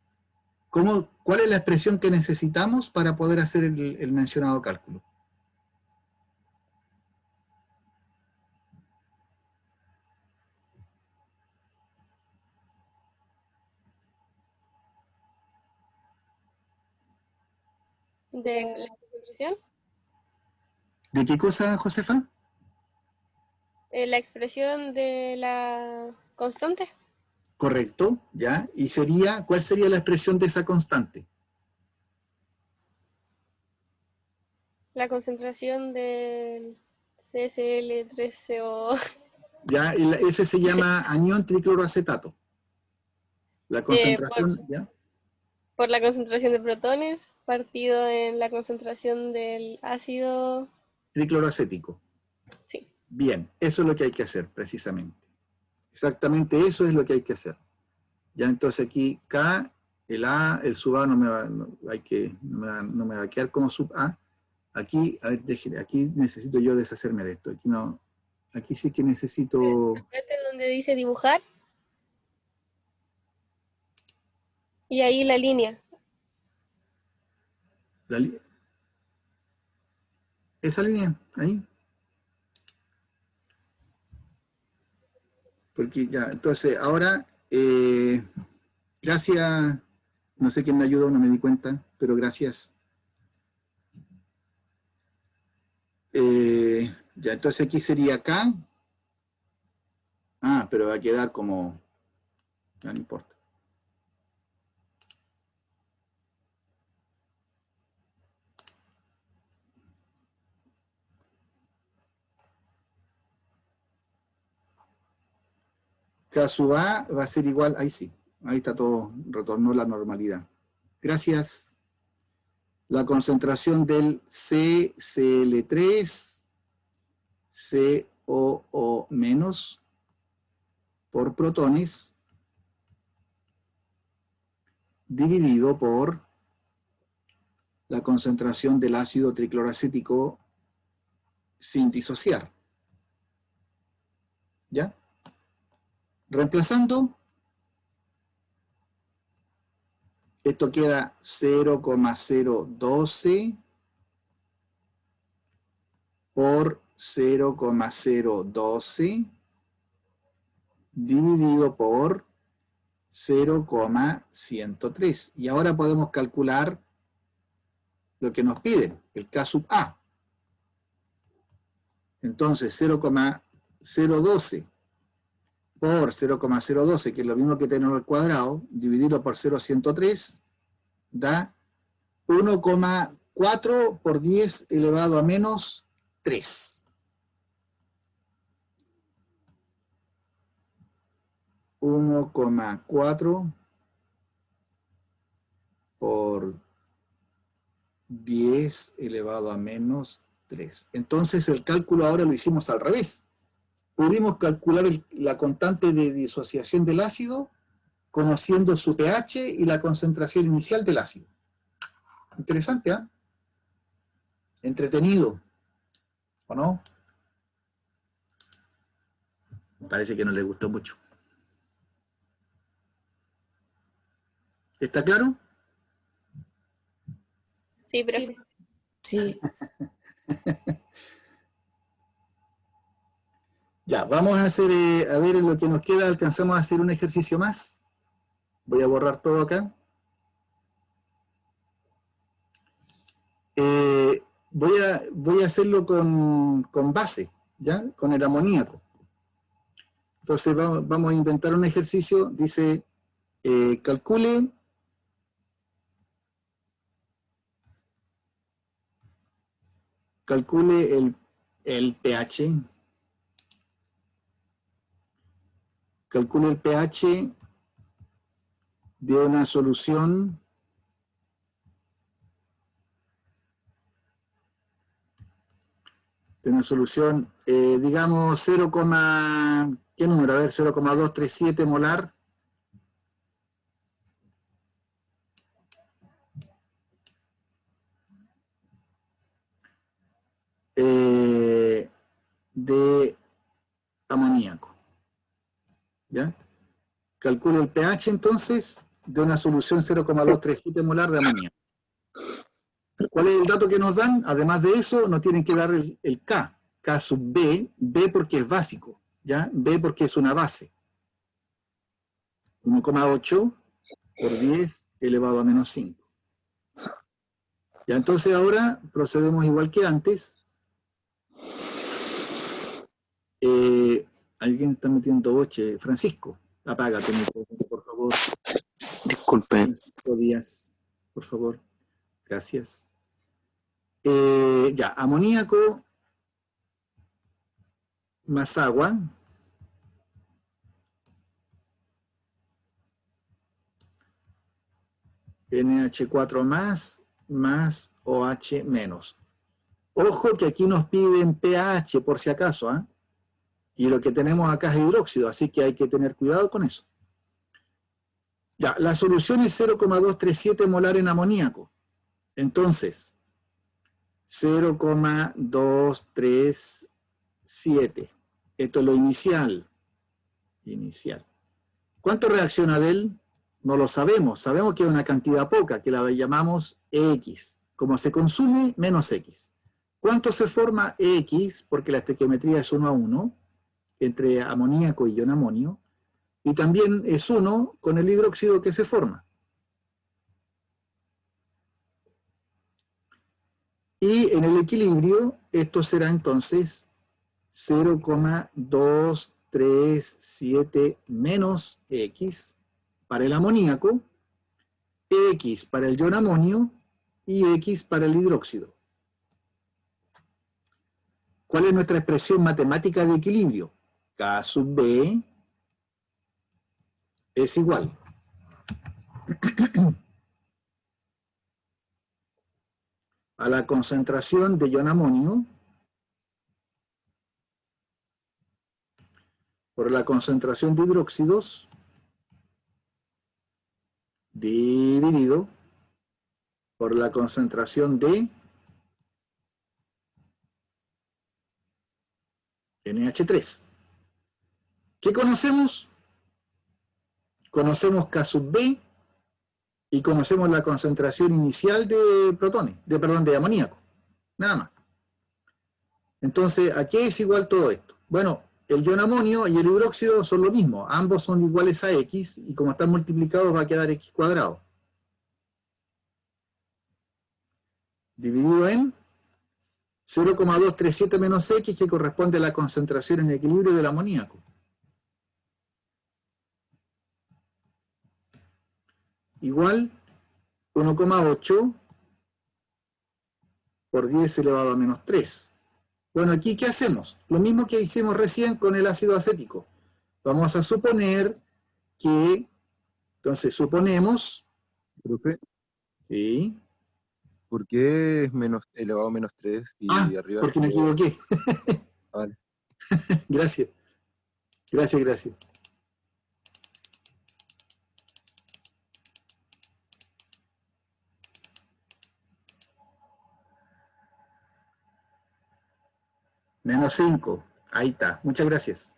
¿Cuál es la expresión que necesitamos para poder hacer el mencionado cálculo? De la concentración. ¿De qué cosa, Josefa? La expresión de la constante. Correcto, ¿ya? Y ¿cuál sería la expresión de esa constante? La concentración del CSL3CO. ¿Ya? Ese se llama anión tricloroacetato. La concentración, ¿ya? Por la concentración de protones partido en la concentración del ácido. Tricloroacético. Sí. Bien, eso es lo que hay que hacer, precisamente. Exactamente eso es lo que hay que hacer. Ya entonces aquí K, el A, el sub A no me va a quedar como sub A. Aquí, a ver, aquí necesito yo deshacerme de esto. Aquí no, aquí sí que necesito... Este es donde dice dibujar. Y ahí la línea. Esa línea, ahí. Porque ya, entonces ahora, gracias, no sé quién me ayudó, no me di cuenta, pero gracias. Ya, entonces aquí sería acá. Ah, pero va a quedar como, ya no importa. K sub A va a ser igual, ahí sí, ahí está todo, retornó la normalidad. Gracias. La concentración del CCl3, COO menos, por protones, dividido por la concentración del ácido tricloroacético sin disociar. ¿Ya? Reemplazando, esto queda 0,012 por 0,012 dividido por 0,103. Y ahora podemos calcular lo que nos piden, el K sub A. Entonces 0,012 por 0,012, que es lo mismo que tener al cuadrado, dividirlo por 0,103, da 1,4 por 10 elevado a menos 3. 1,4 por 10 elevado a menos 3. Entonces el cálculo ahora lo hicimos al revés. Pudimos calcular la constante de disociación del ácido conociendo su pH y la concentración inicial del ácido. Interesante, ¿ah? Entretenido, ¿o no? Parece que no le gustó mucho. ¿Está claro? Sí, profe. Sí. Ya, vamos a hacer, a ver en lo que nos queda, alcanzamos a hacer un ejercicio más. Voy a borrar todo acá. Voy a hacerlo con base, ¿ya? Con el amoníaco. Entonces vamos a inventar un ejercicio, dice, calcule el pH. Calcule el pH de una solución digamos 0, ¿qué número? A ver, 0,237 molar de amoníaco. ¿Ya? Calcule el pH entonces de una solución 0,237 molar de amoníaco. ¿Cuál es el dato que nos dan? Además de eso, nos tienen que dar el K. K sub B, B porque es básico, ¿ya? B porque es una base. 1,8 por 10 elevado a menos 5. Ya, entonces ahora procedemos igual que antes. Alguien está metiendo boche. Francisco, apágate, por favor. Disculpe. Francisco Díaz, por favor. Gracias. Ya, amoníaco más agua. NH4 más OH menos. Ojo que aquí nos piden pH por si acaso, ¿eh? Y lo que tenemos acá es hidróxido, así que hay que tener cuidado con eso. Ya, la solución es 0,237 molar en amoníaco. Entonces, 0,237. Esto es lo inicial. ¿Cuánto reacciona de él? No lo sabemos. Sabemos que es una cantidad poca, que la llamamos X. Como se consume, menos X. ¿Cuánto se forma X? Porque la estequiometría es 1 a 1 entre amoníaco y ion amonio. Y también es 1 con el hidróxido que se forma. Y en el equilibrio, esto será entonces 0,237 menos X para el amoníaco, X para el ion amonio y X para el hidróxido. ¿Cuál es nuestra expresión matemática de equilibrio? K sub B es igual a la concentración de ion amonio por la concentración de hidróxidos dividido por la concentración de NH3. ¿Qué conocemos? Conocemos K sub B y conocemos la concentración inicial de protones, de amoníaco. Nada más. Entonces, ¿a qué es igual todo esto? Bueno, el ion amonio y el hidróxido son lo mismo. Ambos son iguales a X y como están multiplicados va a quedar X cuadrado. Dividido en 0,237 menos X, que corresponde a la concentración en equilibrio del amoníaco. Igual 1,8 por 10 elevado a menos 3. Bueno, aquí, ¿qué hacemos? Lo mismo que hicimos recién con el ácido acético. Vamos a suponer que, entonces, suponemos, Profe, ¿sí? ¿Por qué es menos elevado a menos 3 y arriba? Porque me equivoqué. Vale. Gracias. Gracias. Menos 5. Ahí está. Muchas gracias.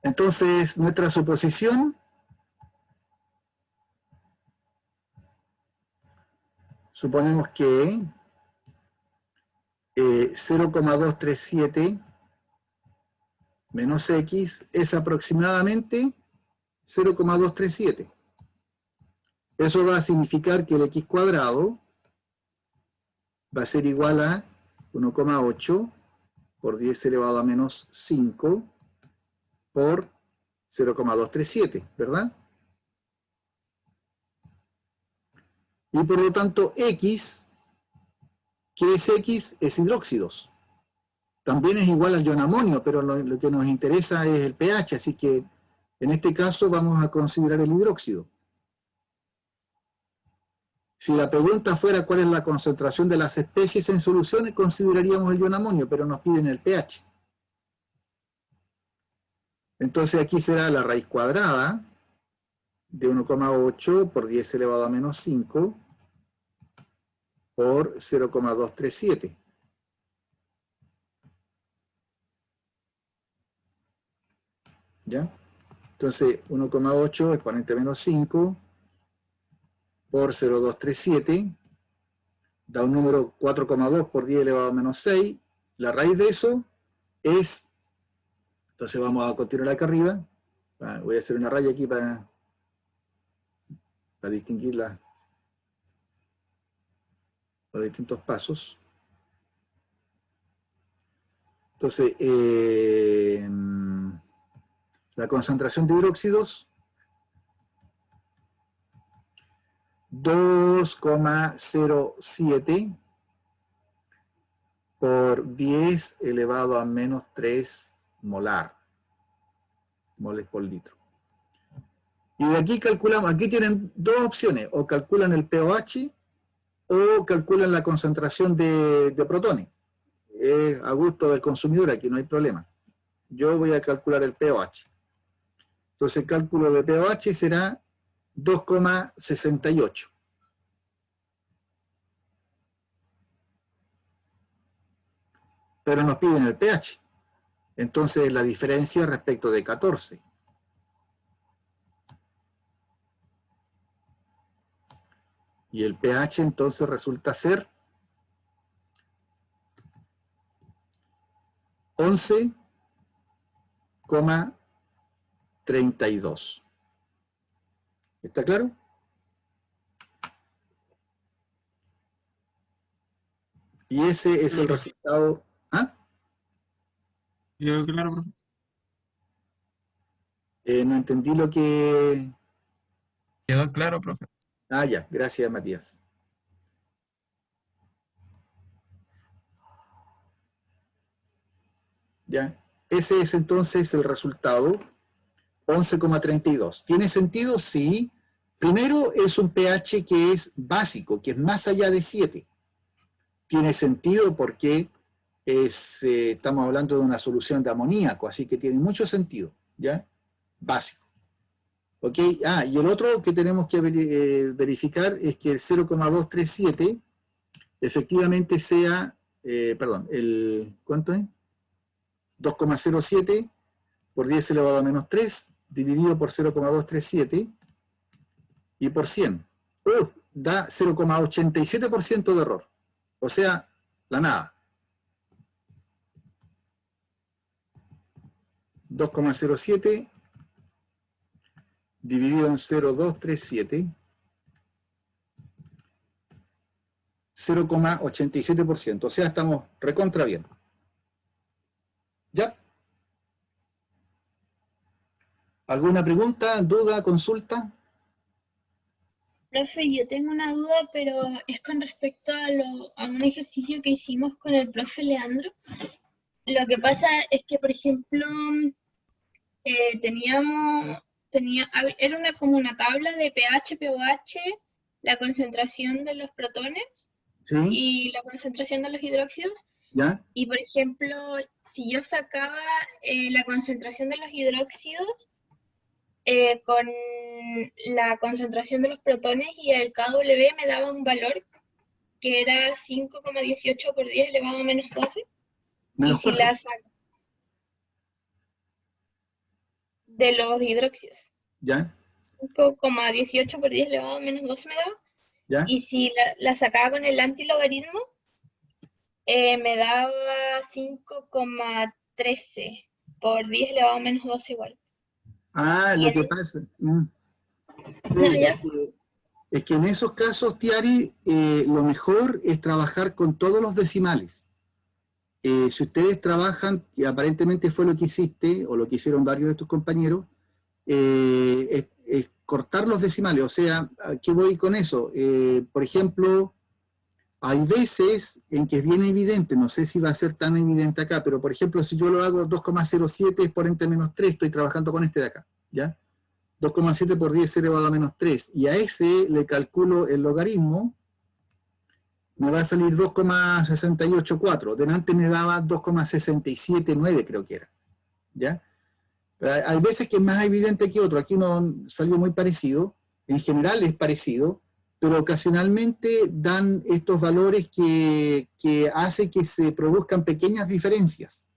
Entonces, nuestra suposición suponemos que 0,237 menos x es aproximadamente 0,237. Eso va a significar que el x cuadrado va a ser igual a 1,8 por 10 elevado a menos 5 por 0,237, ¿verdad? Y por lo tanto, X, ¿qué es X? Es hidróxidos. También es igual al ion amonio, pero lo que nos interesa es el pH, así que en este caso vamos a considerar el hidróxido. Si la pregunta fuera cuál es la concentración de las especies en soluciones, consideraríamos el ion amonio, pero nos piden el pH. Entonces aquí será la raíz cuadrada de 1,8 por 10 elevado a menos 5 por 0,237. ¿Ya? Entonces 1,8 exponente menos 5 por 0,237 da un número 4,2 por 10 elevado a menos 6. La raíz de eso es, entonces vamos a continuar acá arriba. Voy a hacer una raya aquí para distinguir los distintos pasos. Entonces, la concentración de hidróxidos, 2,07 por 10 elevado a menos 3 moles por litro. Y de aquí calculamos, aquí tienen dos opciones, o calculan el pOH o calculan la concentración de protones. Es a gusto del consumidor, aquí no hay problema. Yo voy a calcular el pOH. Entonces el cálculo de pOH será 2,68. Pero nos piden el pH. Entonces la diferencia respecto de 14. Y el pH entonces resulta ser 11,32. ¿Está claro? Y ese es el resultado. ¿Ah? Yo, claro, profe. No entendí lo que... Quedó claro, profe. Ah, ya. Gracias, Matías. Ya. Ese es entonces el resultado. 11,32. ¿Tiene sentido? Sí. Primero, es un pH que es básico, que es más allá de 7. Tiene sentido porque estamos hablando de una solución de amoníaco, así que tiene mucho sentido, ¿ya? Básico. ¿Ok? Ah, y el otro que tenemos que verificar es que el 0,237 efectivamente sea, ¿cuánto es? 2,07 por 10 elevado a menos 3, dividido por 0,237 y por 100. Da 0,87% de error. O sea, la nada. 2,07 dividido en 0,237, 0,87%. O sea, estamos recontra bien. ¿Ya? ¿Alguna pregunta, duda, consulta? Profe, yo tengo una duda, pero es con respecto a un ejercicio que hicimos con el profe Leandro. Lo que pasa es que, por ejemplo, era como una tabla de pH, pOH la concentración de los protones ¿Sí? y la concentración de los hidróxidos. ¿Ya? Y por ejemplo, si yo sacaba la concentración de los hidróxidos con la concentración de los protones y el KW me daba un valor que era 5,18 por 10 elevado a menos 12. Menos Y si 4. la de los hidróxidos, ¿Ya? 5,18 por 10 elevado a menos 12 me daba. ¿Ya? Y si la sacaba con el antilogaritmo, me daba 5,13 por 10 elevado a menos 12 igual. Ah, Y lo en- que pasa. Sí, No, ya. es que en esos casos, Tiari, lo mejor es trabajar con todos los decimales. Si ustedes trabajan, que aparentemente fue lo que hiciste, o lo que hicieron varios de tus compañeros, es cortar los decimales. O sea, ¿a qué voy con eso? Por ejemplo, hay veces en que es bien evidente, no sé si va a ser tan evidente acá, pero por ejemplo, si yo lo hago 2,07 exponente menos 3, estoy trabajando con este de acá, ¿ya? 2,7 por 10 elevado a menos 3, y a ese le calculo el logaritmo, me va a salir 2,684, delante me daba 2,679 creo que era, ¿ya? Pero hay veces que es más evidente que otro, aquí no salió muy parecido, en general es parecido, pero ocasionalmente dan estos valores que hace que se produzcan pequeñas diferencias.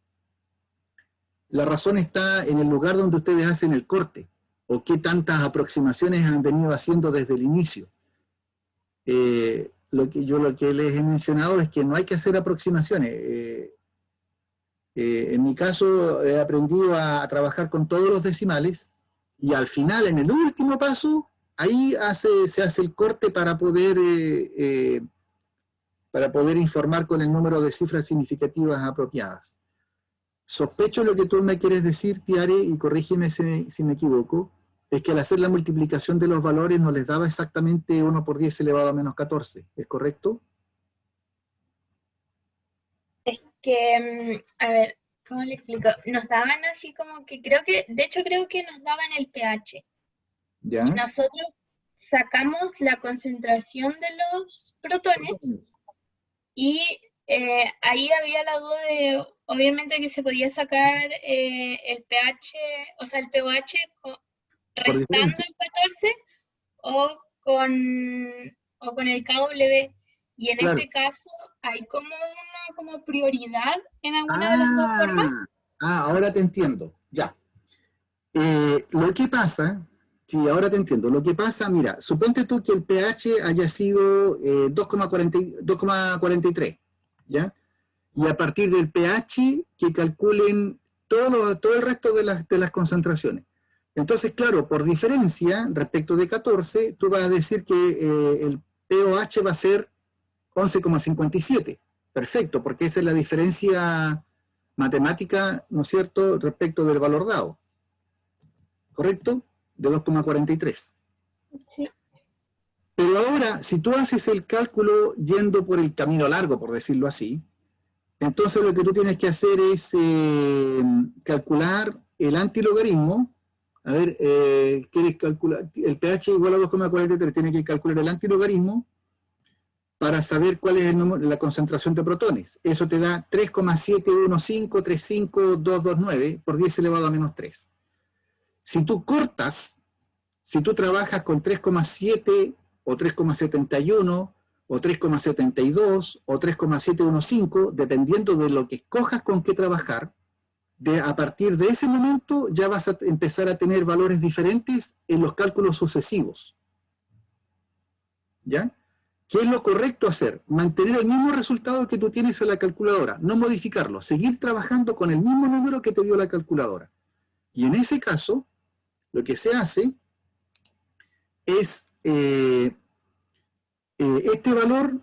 La razón está en el lugar donde ustedes hacen el corte, o qué tantas aproximaciones han venido haciendo desde el inicio. Lo que les he mencionado es que no hay que hacer aproximaciones. En mi caso he aprendido a trabajar con todos los decimales, y al final, en el último paso, ahí se hace el corte para poder informar con el número de cifras significativas apropiadas. Sospecho lo que tú me quieres decir, Tiare, y corrígeme si me equivoco, es que al hacer la multiplicación de los valores nos les daba exactamente 1 por 10 elevado a menos 14, ¿es correcto? Es que, a ver, ¿cómo le explico? Nos daban así como que de hecho creo que nos daban el pH. ¿Ya? Y nosotros sacamos la concentración de los protones y ahí había la duda de, obviamente, que se podía sacar el pH, o sea, el pOH Por restando diferencia. el 14 o con el KW. Y en Claro. ese caso hay como una prioridad en alguna de las dos formas. Ahora te entiendo, ya. Lo que pasa, sí, ahora te entiendo, lo que pasa, mira, suponte tú que el pH haya sido 2,43, ¿ya? Y a partir del pH que calculen todo el resto de las concentraciones. Entonces, claro, por diferencia, respecto de 14, tú vas a decir que el pOH va a ser 11,57. Perfecto, porque esa es la diferencia matemática, ¿no es cierto?, respecto del valor dado. ¿Correcto? De 2,43. Sí. Pero ahora, si tú haces el cálculo yendo por el camino largo, por decirlo así, entonces lo que tú tienes que hacer es calcular el antilogaritmo. A ver, ¿quieres calcular? El pH igual a 2,43, tienes que calcular el antilogaritmo para saber cuál es la concentración de protones. Eso te da 3,71535,229 por 10 elevado a menos 3. Si tú cortas, si tú trabajas con 3,7 o 3,71 o 3,72 o 3,715, dependiendo de lo que escojas con qué trabajar, a partir de ese momento ya vas a empezar a tener valores diferentes en los cálculos sucesivos. ¿Ya? ¿Qué es lo correcto hacer? Mantener el mismo resultado que tú tienes en la calculadora, no modificarlo, seguir trabajando con el mismo número que te dio la calculadora. Y en ese caso, lo que se hace es este valor,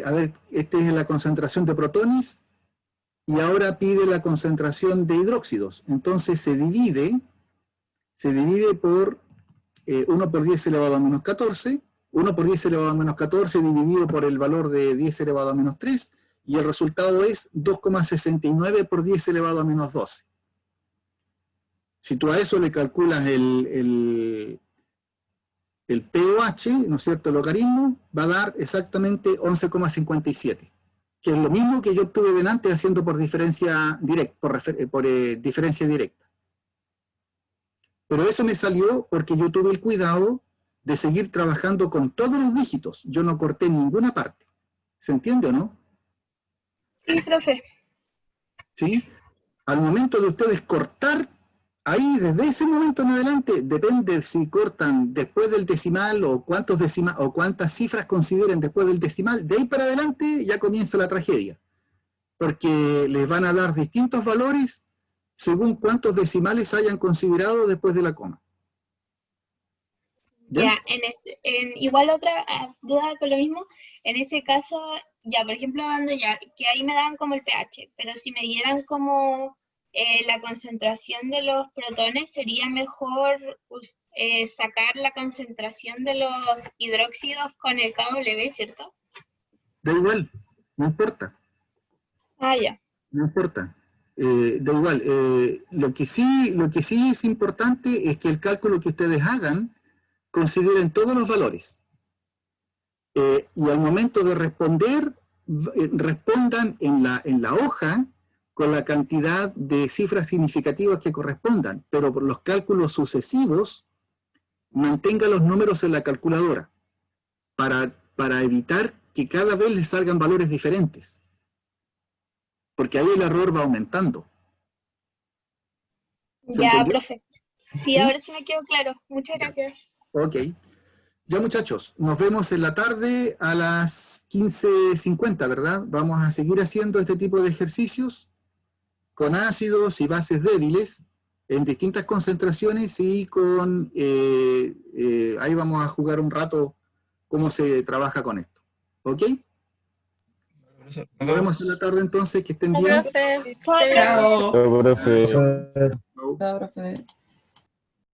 a ver, esta es la concentración de protones, y ahora pide la concentración de hidróxidos. Entonces se divide por 1 por 10 elevado a menos 14, 1 por 10 elevado a menos 14 dividido por el valor de 10 elevado a menos 3, y el resultado es 2,69 por 10 elevado a menos 12. Si tú a eso le calculas el POH, ¿no es cierto?, el logaritmo, va a dar exactamente 11,57, que es lo mismo que yo obtuve delante haciendo por diferencia directa, diferencia directa. Pero eso me salió porque yo tuve el cuidado de seguir trabajando con todos los dígitos. Yo no corté en ninguna parte. ¿Se entiende o no? Sí, profe. ¿Sí? Al momento de ustedes cortar, ahí desde ese momento en adelante, depende si cortan después del decimal o cuántas cifras consideren después del decimal, de ahí para adelante ya comienza la tragedia. Porque les van a dar distintos valores según cuántos decimales hayan considerado después de la coma. ¿Ya? Igual otra duda con lo mismo, en ese caso, ya, por ejemplo, dando ya, que ahí me daban como el pH, pero si me dieran como la concentración de los protones, sería mejor sacar la concentración de los hidróxidos con el KW, ¿cierto? Da igual, no importa. Ah, ya. No importa. Da igual. Lo que sí es importante es que el cálculo que ustedes hagan consideren todos los valores. Y al momento de responder, respondan en la hoja con la cantidad de cifras significativas que correspondan, pero por los cálculos sucesivos, mantenga los números en la calculadora para evitar que cada vez les salgan valores diferentes. Porque ahí el error va aumentando. Ya, entendió? profe. Sí, ¿Sí? ahora sí me quedó claro. Muchas gracias. Ok. Ya, muchachos, nos vemos en la tarde a las 15:50, ¿verdad? Vamos a seguir haciendo este tipo de ejercicios con ácidos y bases débiles en distintas concentraciones y con... ahí vamos a jugar un rato cómo se trabaja con esto. ¿Ok? Nos vemos en la tarde entonces, que estén bien. Profe. Chao, Chao. profe. Chao, profe. Chao, profe.